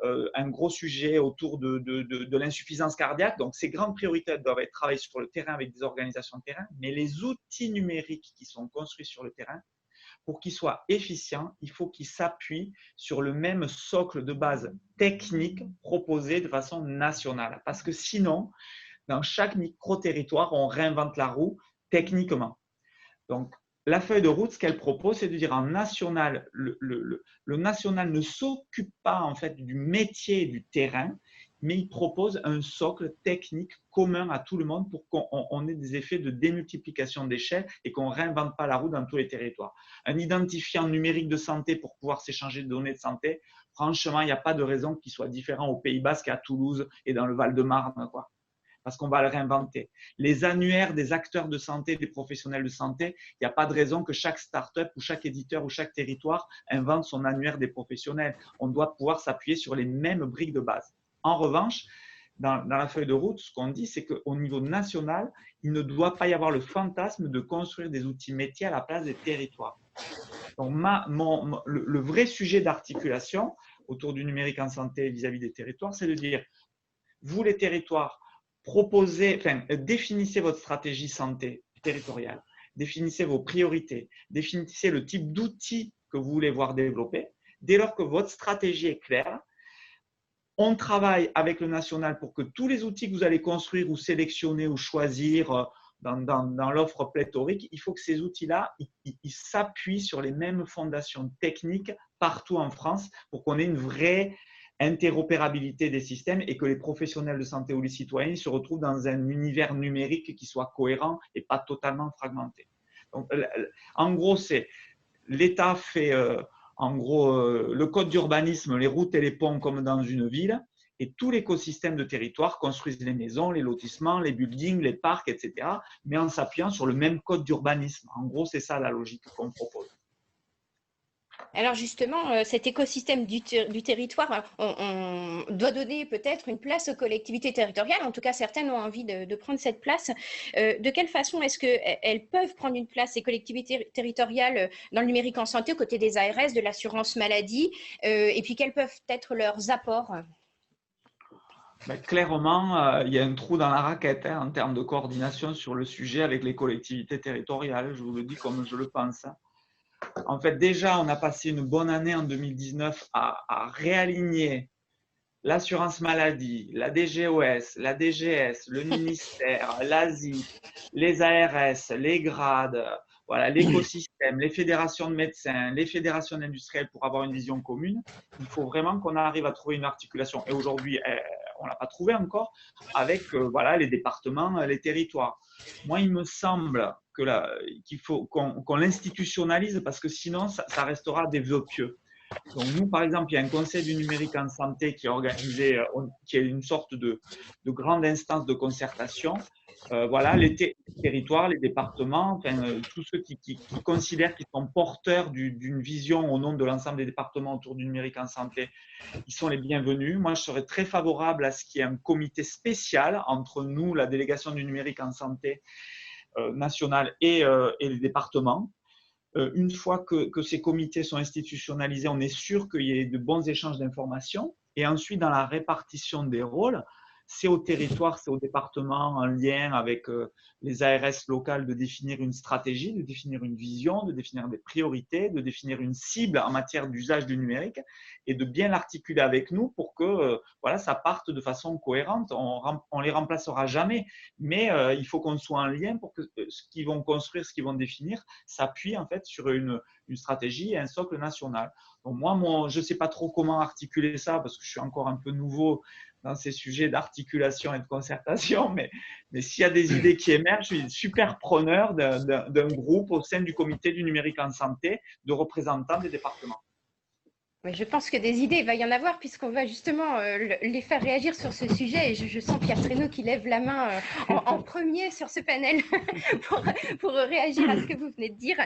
un gros sujet autour de l'insuffisance cardiaque. Donc, ces grandes priorités doivent être travaillées sur le terrain avec des organisations de terrain, mais les outils numériques qui sont construits sur le terrain, pour qu'ils soient efficients, il faut qu'ils s'appuient sur le même socle de base technique proposé de façon nationale. Parce que sinon, dans chaque micro-territoire, on réinvente la roue techniquement. Donc, la feuille de route, ce qu'elle propose, c'est de dire en national, le national ne s'occupe pas en fait du métier du terrain, mais il propose un socle technique commun à tout le monde pour qu'on ait des effets de démultiplication d'échelle et qu'on ne réinvente pas la roue dans tous les territoires. Un identifiant numérique de santé pour pouvoir s'échanger de données de santé, franchement, il n'y a pas de raison qu'il soit différent au Pays Basque qu'à Toulouse et dans le Val-de-Marne, quoi. Parce qu'on va le réinventer. Les annuaires des acteurs de santé, des professionnels de santé, il n'y a pas de raison que chaque start-up ou chaque éditeur ou chaque territoire invente son annuaire des professionnels. On doit pouvoir s'appuyer sur les mêmes briques de base. En revanche, dans la feuille de route, ce qu'on dit, c'est qu'au niveau national, il ne doit pas y avoir le fantasme de construire des outils métiers à la place des territoires. Donc, le vrai sujet d'articulation autour du numérique en santé vis-à-vis des territoires, c'est de dire, vous les territoires, définissez votre stratégie santé territoriale, définissez vos priorités, définissez le type d'outils que vous voulez voir développer. Dès lors que votre stratégie est claire, on travaille avec le national pour que tous les outils que vous allez construire ou sélectionner ou choisir dans l'offre pléthorique, il faut que ces outils-là, ils s'appuient sur les mêmes fondations techniques partout en France pour qu'on ait une vraie interopérabilité des systèmes et que les professionnels de santé ou les citoyens se retrouvent dans un univers numérique qui soit cohérent et pas totalement fragmenté. Donc, en gros, c'est l'État fait le code d'urbanisme, les routes et les ponts comme dans une ville, et tout l'écosystème de territoire construisent les maisons, les lotissements, les buildings, les parcs, etc., mais en s'appuyant sur le même code d'urbanisme. En gros, c'est ça la logique qu'on propose. Alors justement, cet écosystème du territoire, on doit donner peut-être une place aux collectivités territoriales. En tout cas, certaines ont envie de prendre cette place. De quelle façon est-ce qu'elles peuvent prendre une place, ces collectivités territoriales, dans le numérique en santé, aux côtés des ARS, de l'assurance maladie, et puis quels peuvent être leurs apports ? Clairement, il y a un trou dans la raquette hein, en termes de coordination sur le sujet avec les collectivités territoriales. Je vous le dis comme je le pense. En fait, déjà, on a passé une bonne année en 2019 à réaligner l'assurance maladie, la DGOS, la DGS, le ministère, l'ASI, les ARS, les grades, voilà, l'écosystème, les fédérations de médecins, les fédérations industrielles pour avoir une vision commune. Il faut vraiment qu'on arrive à trouver une articulation. Et aujourd'hui, on ne l'a pas trouvé encore avec voilà, les départements, les territoires. Moi, il me semble qu'il faut qu'on l'institutionnalise parce que sinon, ça restera des vœux pieux. Donc nous, par exemple, il y a un conseil du numérique en santé qui est organisé, qui est une sorte de grande instance de concertation. Voilà, les territoires, les départements, enfin, tous ceux qui considèrent qu'ils sont porteurs d'une vision au nom de l'ensemble des départements autour du numérique en santé, ils sont les bienvenus. Moi, je serais très favorable à ce qu'il y ait un comité spécial entre nous, la délégation du numérique en santé nationale et les départements. Une fois que ces comités sont institutionnalisés, on est sûr qu'il y ait de bons échanges d'informations. Et ensuite, dans la répartition des rôles, c'est au territoire, c'est au département, en lien avec les ARS locales, de définir une stratégie, de définir une vision, de définir des priorités, de définir une cible en matière d'usage du numérique et de bien l'articuler avec nous pour que voilà, ça parte de façon cohérente. On ne les remplacera jamais, mais il faut qu'on soit en lien pour que ce qu'ils vont construire, ce qu'ils vont définir, s'appuie en fait sur une stratégie et un socle national. Donc moi, je ne sais pas trop comment articuler ça parce que je suis encore un peu nouveau dans ces sujets d'articulation et de concertation, mais s'il y a des idées qui émergent, je suis super preneur d'un groupe au sein du comité du numérique en santé de représentants des départements. Mais je pense que des idées, il va y en avoir puisqu'on va justement les faire réagir sur ce sujet. Et je sens Pierre Traîneau qui lève la main en premier sur ce panel pour réagir à ce que vous venez de dire.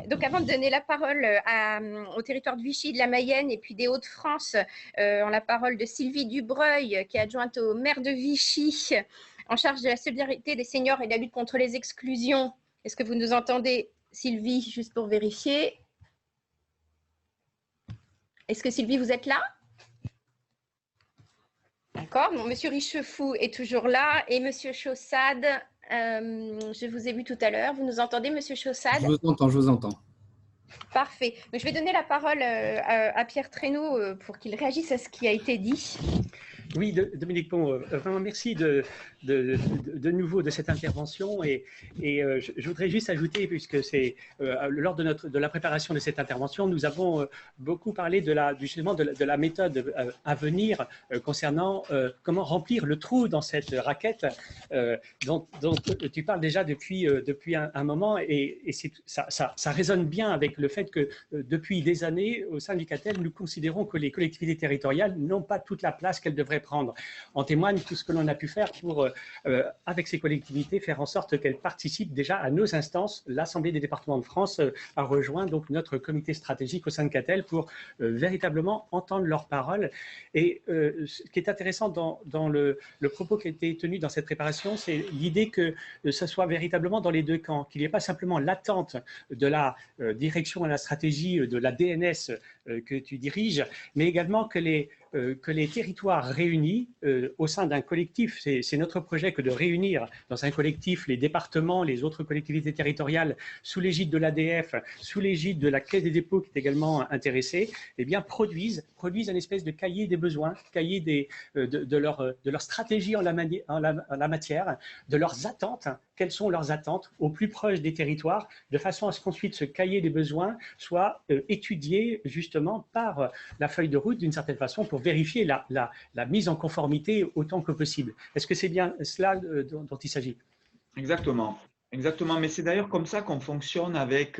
Donc avant de donner la parole au territoire de Vichy, de la Mayenne et puis des Hauts-de-France, en la parole de Sylvie Dubreuil, qui est adjointe au maire de Vichy, en charge de la solidarité des seniors et de la lutte contre les exclusions. Est-ce que vous nous entendez, Sylvie, juste pour vérifier ? Est-ce que Sylvie, vous êtes là? D'accord. Bon, Monsieur Richefou est toujours là et Monsieur Chaussade, je vous ai vu tout à l'heure. Vous nous entendez, Monsieur Chaussade? Je vous entends, je vous entends. Parfait. Donc, je vais donner la parole à Pierre Traîneau pour qu'il réagisse à ce qui a été dit. Oui, Dominique Pont, vraiment merci de nouveau de cette intervention et je voudrais juste ajouter, puisque c'est lors de la préparation de cette intervention, nous avons beaucoup parlé justement de la méthode à venir concernant comment remplir le trou dans cette raquette dont tu parles déjà depuis un moment et ça résonne bien avec le fait que depuis des années, au sein du CATEL, nous considérons que les collectivités territoriales n'ont pas toute la place qu'elles devraient prendre. En témoigne tout ce que l'on a pu faire pour, avec ces collectivités, faire en sorte qu'elles participent déjà à nos instances. L'Assemblée des départements de France a rejoint donc notre comité stratégique au sein de CATEL pour véritablement entendre leurs paroles. Et ce qui est intéressant dans le propos qui a été tenu dans cette préparation, c'est l'idée que ce soit véritablement dans les deux camps, qu'il n'y ait pas simplement l'attente de la direction et la stratégie de la DNS que tu diriges, mais également que les territoires réunis au sein d'un collectif, c'est notre projet que de réunir dans un collectif les départements, les autres collectivités territoriales sous l'égide de l'ADF, sous l'égide de la Caisse des dépôts qui est également intéressée, eh bien produisent une espèce de cahier des besoins, cahier de leur stratégie en la matière, de leurs attentes. Quelles sont leurs attentes au plus proche des territoires, de façon à ce qu'ensuite ce cahier des besoins soit étudié justement par la feuille de route d'une certaine façon pour vérifier la mise en conformité autant que possible. Est-ce que c'est bien cela dont il s'agit? Exactement. Exactement, mais c'est d'ailleurs comme ça qu'on fonctionne avec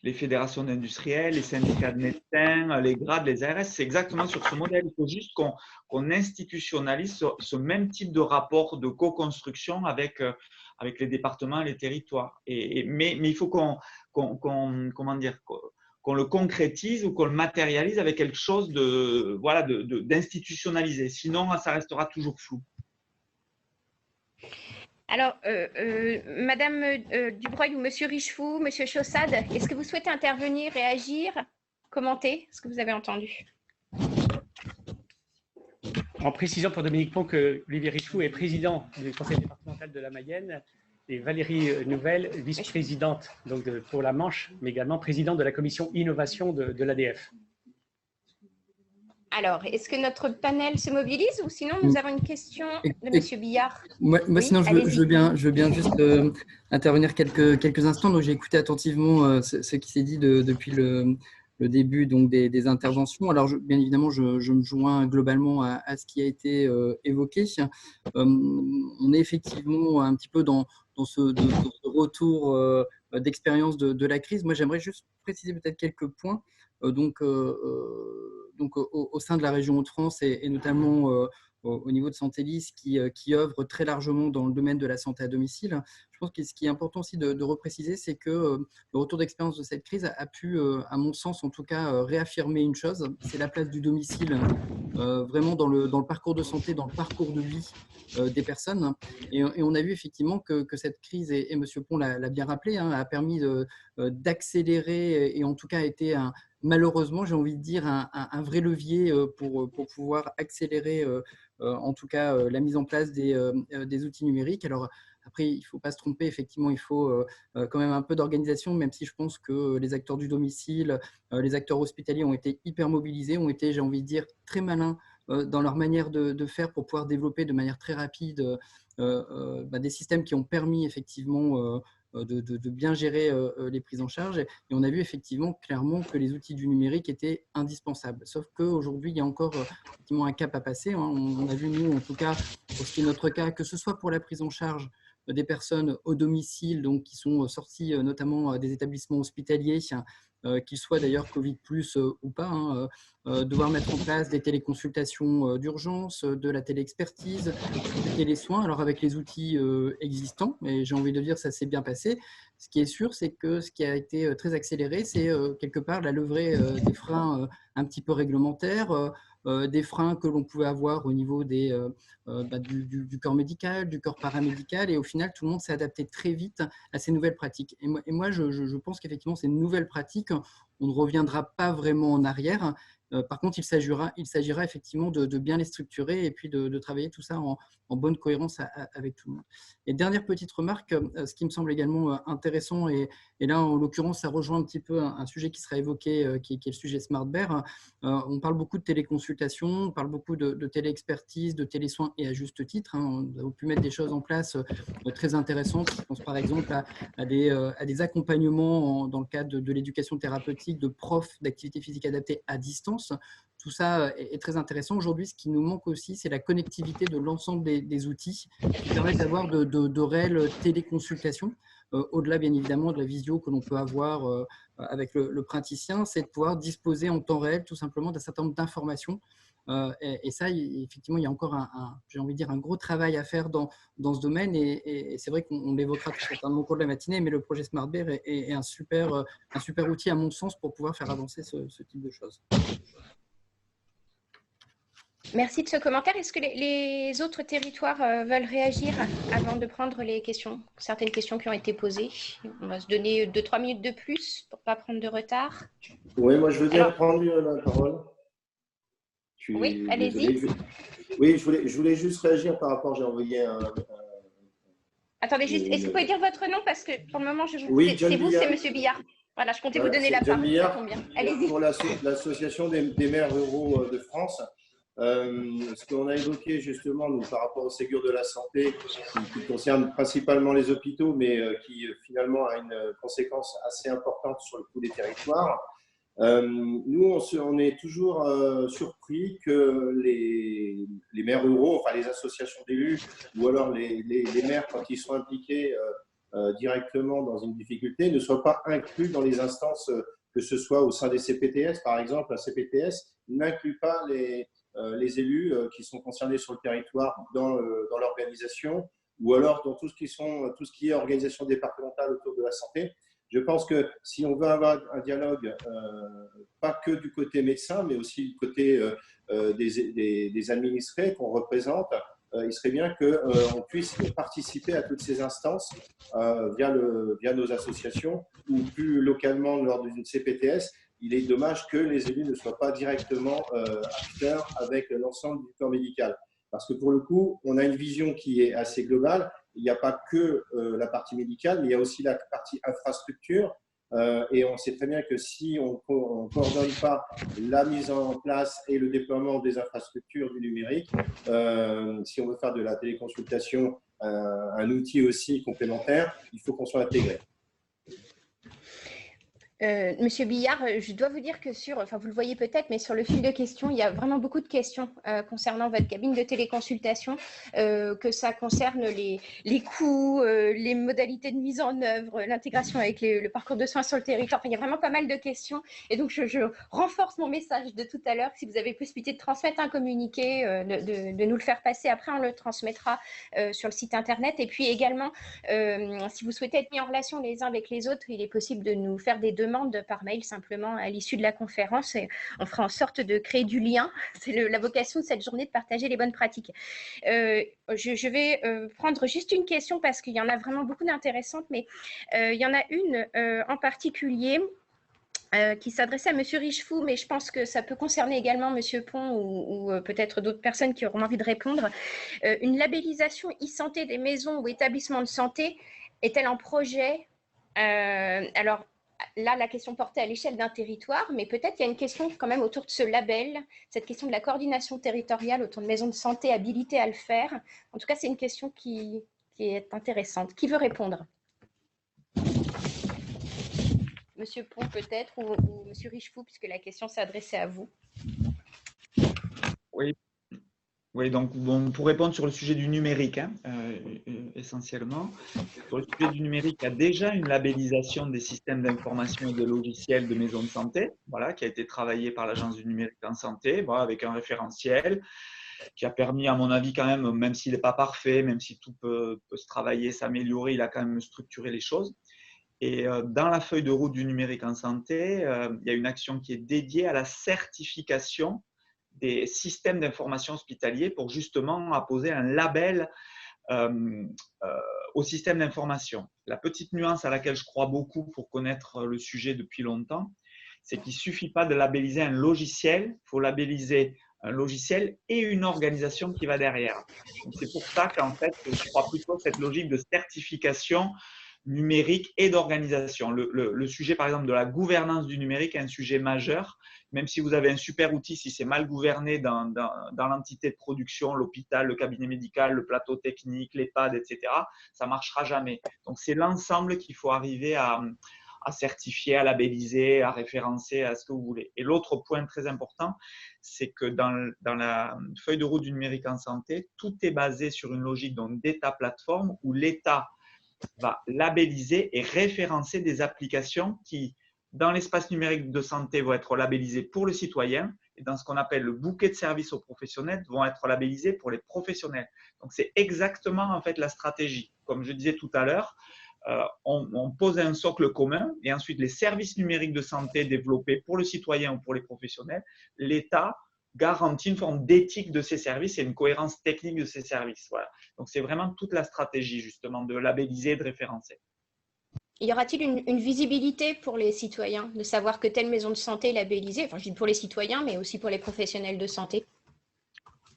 les fédérations d'industriels, les syndicats de médecins, les grades, les ARS. C'est exactement sur ce modèle. Il faut juste qu'on institutionnalise ce même type de rapport de co-construction avec les départements et les territoires. Mais il faut qu'on le concrétise ou qu'on le matérialise avec quelque chose d'institutionnalisé. Sinon, ça restera toujours flou. Alors, Madame Dubreuil ou Monsieur Richefou, Monsieur Chaussade, est-ce que vous souhaitez intervenir, réagir, commenter ce que vous avez entendu? En précisant pour Dominique Pont que Olivier Richefou est président du conseil départemental de la Mayenne et Valérie Nouvelle, vice-présidente donc pour la Manche, mais également présidente de la commission innovation de l'ADF. Alors, est-ce que notre panel se mobilise ou sinon nous avons une question de M. Billard? Moi Oui, sinon, je veux bien juste intervenir quelques instants. Donc, j'ai écouté attentivement ce qui s'est dit depuis le début donc, des interventions. Alors, bien évidemment, je me joins globalement à ce qui a été évoqué. On est effectivement un petit peu dans ce retour d'expérience de la crise. Moi, j'aimerais juste préciser peut-être quelques points. Donc, au sein de la région Hauts-de-France et notamment au niveau de Santélis qui œuvre très largement dans le domaine de la santé à domicile. Je pense que ce qui est important aussi de repréciser, c'est que le retour d'expérience de cette crise a pu, à mon sens en tout cas, réaffirmer une chose, c'est la place du domicile vraiment dans le parcours de santé, dans le parcours de vie des personnes. Et on a vu effectivement que cette crise, et M. Pont l'a bien rappelé, a permis d'accélérer et en tout cas a été malheureusement, j'ai envie de dire, un vrai levier pour pouvoir accélérer en tout cas la mise en place des outils numériques. Alors après, il ne faut pas se tromper, effectivement, il faut quand même un peu d'organisation, même si je pense que les acteurs du domicile, les acteurs hospitaliers ont été hyper mobilisés, ont été, j'ai envie de dire, très malins dans leur manière de faire pour pouvoir développer de manière très rapide des systèmes qui ont permis effectivement de bien gérer les prises en charge. Et on a vu effectivement clairement que les outils du numérique étaient indispensables. Sauf qu'aujourd'hui, il y a encore effectivement un cap à passer. On a vu, nous, en tout cas, pour ce qui est notre cas, que ce soit pour la prise en charge des personnes au domicile, donc qui sont sorties notamment des établissements hospitaliers, qu'ils soient d'ailleurs Covid+, ou pas, devoir mettre en place des téléconsultations d'urgence, de la téléexpertise, des télésoins, alors avec les outils existants, mais j'ai envie de dire que ça s'est bien passé. Ce qui est sûr, c'est que ce qui a été très accéléré, c'est quelque part la levée des freins un petit peu réglementaires, des freins que l'on pouvait avoir au niveau du corps médical, du corps paramédical, et au final, tout le monde s'est adapté très vite à ces nouvelles pratiques. Et moi je pense qu'effectivement, ces nouvelles pratiques, on ne reviendra pas vraiment en arrière. Par contre, il s'agira effectivement de bien les structurer et puis de travailler tout ça en bonne cohérence avec tout le monde. Et dernière petite remarque, ce qui me semble également intéressant, et là, en l'occurrence, ça rejoint un petit peu un sujet qui sera évoqué, qui est le sujet SmartBear. On parle beaucoup de téléconsultation, on parle beaucoup de téléexpertise, de télésoins, et à juste titre. On a pu mettre des choses en place très intéressantes. Je pense par exemple à des accompagnements dans le cadre de l'éducation thérapeutique de profs d'activité physique adaptée à distance. Tout ça est très intéressant. Aujourd'hui, ce qui nous manque aussi, c'est la connectivité de l'ensemble des outils qui permettent d'avoir de réelles téléconsultations. Au-delà, bien évidemment, de la visio que l'on peut avoir avec le praticien, c'est de pouvoir disposer en temps réel, tout simplement, d'un certain nombre d'informations. Et ça, effectivement, il y a encore j'ai envie de dire, un gros travail à faire dans ce domaine. Et c'est vrai qu'on l'évoquera très certainement au cours de la matinée, mais le projet SmartBear est un super outil, à mon sens, pour pouvoir faire avancer ce type de choses. Merci de ce commentaire. Est-ce que les autres territoires veulent réagir avant de prendre les questions, certaines questions qui ont été posées? On va se donner 2-3 minutes de plus pour ne pas prendre de retard. Oui, moi je veux bien prendre la parole. Oui, allez-y. Oui, je voulais juste réagir par rapport, j'ai envoyé Attendez, juste, est-ce que vous pouvez dire votre nom? Parce que pour le moment, c'est vous, c'est M. Billard. Voilà, je comptais vous donner la parole. Allez-y. Pour l'association des maires ruraux de France. Ce qu'on a évoqué justement nous, par rapport au Ségur de la santé qui concerne principalement les hôpitaux mais qui finalement a une conséquence assez importante sur le coût des territoires. Nous on est toujours surpris que les maires ruraux, enfin les associations d'élus ou alors les maires quand ils sont impliqués directement dans une difficulté ne soient pas inclus dans les instances, que ce soit au sein des CPTS par exemple. La CPTS n'inclut pas les élus qui sont concernés sur le territoire dans l'organisation ou alors dans tout ce qui est organisation départementale autour de la santé. Je pense que si on veut avoir un dialogue, pas que du côté médecin, mais aussi du côté des administrés qu'on représente, il serait bien qu'on puisse participer à toutes ces instances via nos associations ou plus localement lors d'une CPTS. il est dommage que les élus ne soient pas directement acteurs avec l'ensemble du corps médical. Parce que pour le coup, on a une vision qui est assez globale. Il n'y a pas que la partie médicale, mais il y a aussi la partie infrastructure. Et on sait très bien que si on ne coordonne pas la mise en place et le déploiement des infrastructures du numérique, si on veut faire de la téléconsultation un outil aussi complémentaire, il faut qu'on soit intégré. Monsieur Billard, je dois vous dire que enfin vous le voyez peut-être, mais sur le fil de questions, il y a vraiment beaucoup de questions concernant votre cabine de téléconsultation, que ça concerne les coûts, les modalités de mise en œuvre, l'intégration avec le parcours de soins sur le territoire. Enfin, il y a vraiment pas mal de questions. Et donc, je renforce mon message de tout à l'heure. Si vous avez possibilité de transmettre un communiqué, de nous le faire passer, après on le transmettra sur le site internet. Et puis également, si vous souhaitez être mis en relation les uns avec les autres, il est possible de nous faire des demandes par mail simplement à l'issue de la conférence et on fera en sorte de créer du lien. C'est la vocation de cette journée, de partager les bonnes pratiques. Je vais prendre juste une question parce qu'il y en a vraiment beaucoup d'intéressantes, mais il y en a une en particulier qui s'adressait à Monsieur Richefou, mais je pense que ça peut concerner également Monsieur Pont ou peut-être d'autres personnes qui auront envie de répondre. Une labellisation e-santé des maisons ou établissements de santé est-elle en projet? Alors, là, la question portait à l'échelle d'un territoire, mais peut-être il y a une question quand même autour de ce label, cette question de la coordination territoriale autour de maisons de santé habilitées à le faire. En tout cas, c'est une question qui est intéressante. Qui veut répondre? Monsieur Pont peut-être, ou Monsieur Richefou, puisque la question s'adressait à vous. Oui, donc bon, pour répondre sur le sujet du numérique, essentiellement, sur le sujet du numérique, il y a déjà une labellisation des systèmes d'information et des logiciels de maisons de santé, voilà, qui a été travaillée par l'Agence du numérique en santé, voilà, avec un référentiel qui a permis, à mon avis, quand même s'il n'est pas parfait, même si tout peut se travailler, s'améliorer, il a quand même structuré les choses. Et dans la feuille de route du numérique en santé, il y a une action qui est dédiée à la certification des systèmes d'information hospitaliers pour justement apposer un label au système d'information. La petite nuance à laquelle je crois beaucoup pour connaître le sujet depuis longtemps, c'est qu'il ne suffit pas de labelliser un logiciel, il faut labelliser un logiciel et une organisation qui va derrière. C'est pour ça qu'en fait, je crois plutôt à cette logique de certification numérique et d'organisation. Le sujet, par exemple, de la gouvernance du numérique est un sujet majeur. Même si vous avez un super outil, si c'est mal gouverné dans l'entité de production, l'hôpital, le cabinet médical, le plateau technique, l'EHPAD, etc., ça ne marchera jamais. Donc, c'est l'ensemble qu'il faut arriver à certifier, à labelliser, à référencer, à ce que vous voulez. Et l'autre point très important, c'est que dans la feuille de route du numérique en santé, tout est basé sur une logique d'État plateforme où l'État va labelliser et référencer des applications qui, dans l'espace numérique de santé, vont être labellisées pour le citoyen et dans ce qu'on appelle le bouquet de services aux professionnels, vont être labellisées pour les professionnels. Donc, c'est exactement en fait la stratégie. Comme je disais tout à l'heure, on pose un socle commun et ensuite les services numériques de santé développés pour le citoyen ou pour les professionnels, l'État garantit une forme d'éthique de ces services et une cohérence technique de ces services. Voilà. Donc, c'est vraiment toute la stratégie, justement, de labelliser, de référencer. Y aura-t-il une visibilité pour les citoyens de savoir que telle maison de santé est labellisée? Enfin, je dis pour les citoyens, mais aussi pour les professionnels de santé.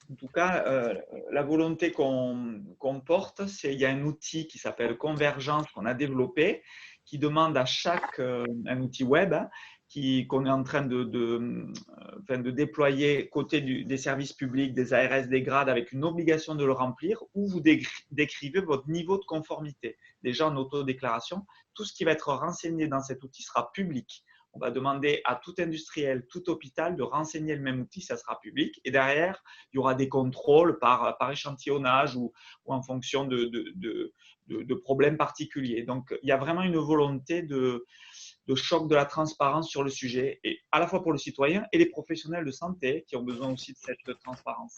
En tout cas, la volonté qu'on porte, c'est qu'il y a un outil qui s'appelle Convergence qu'on a développé, qui demande à chaque un outil web qu'on est en train de déployer côté des services publics, des ARS, des grades, avec une obligation de le remplir, où vous décrivez votre niveau de conformité. Déjà en autodéclaration, tout ce qui va être renseigné dans cet outil sera public. On va demander à tout industriel, tout hôpital de renseigner le même outil, ça sera public. Et derrière, il y aura des contrôles par échantillonnage ou en fonction de problèmes particuliers. Donc, il y a vraiment une volonté de choc de la transparence sur le sujet, et à la fois pour le citoyen et les professionnels de santé qui ont besoin aussi de cette transparence.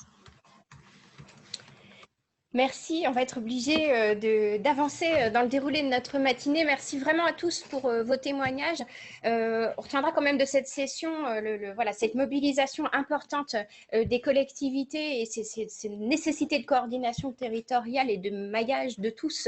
Merci, on va être obligé d'avancer dans le déroulé de notre matinée. Merci vraiment à tous pour vos témoignages. On retiendra quand même de cette session voilà, cette mobilisation importante des collectivités et ces nécessités de coordination territoriale et de maillage de tous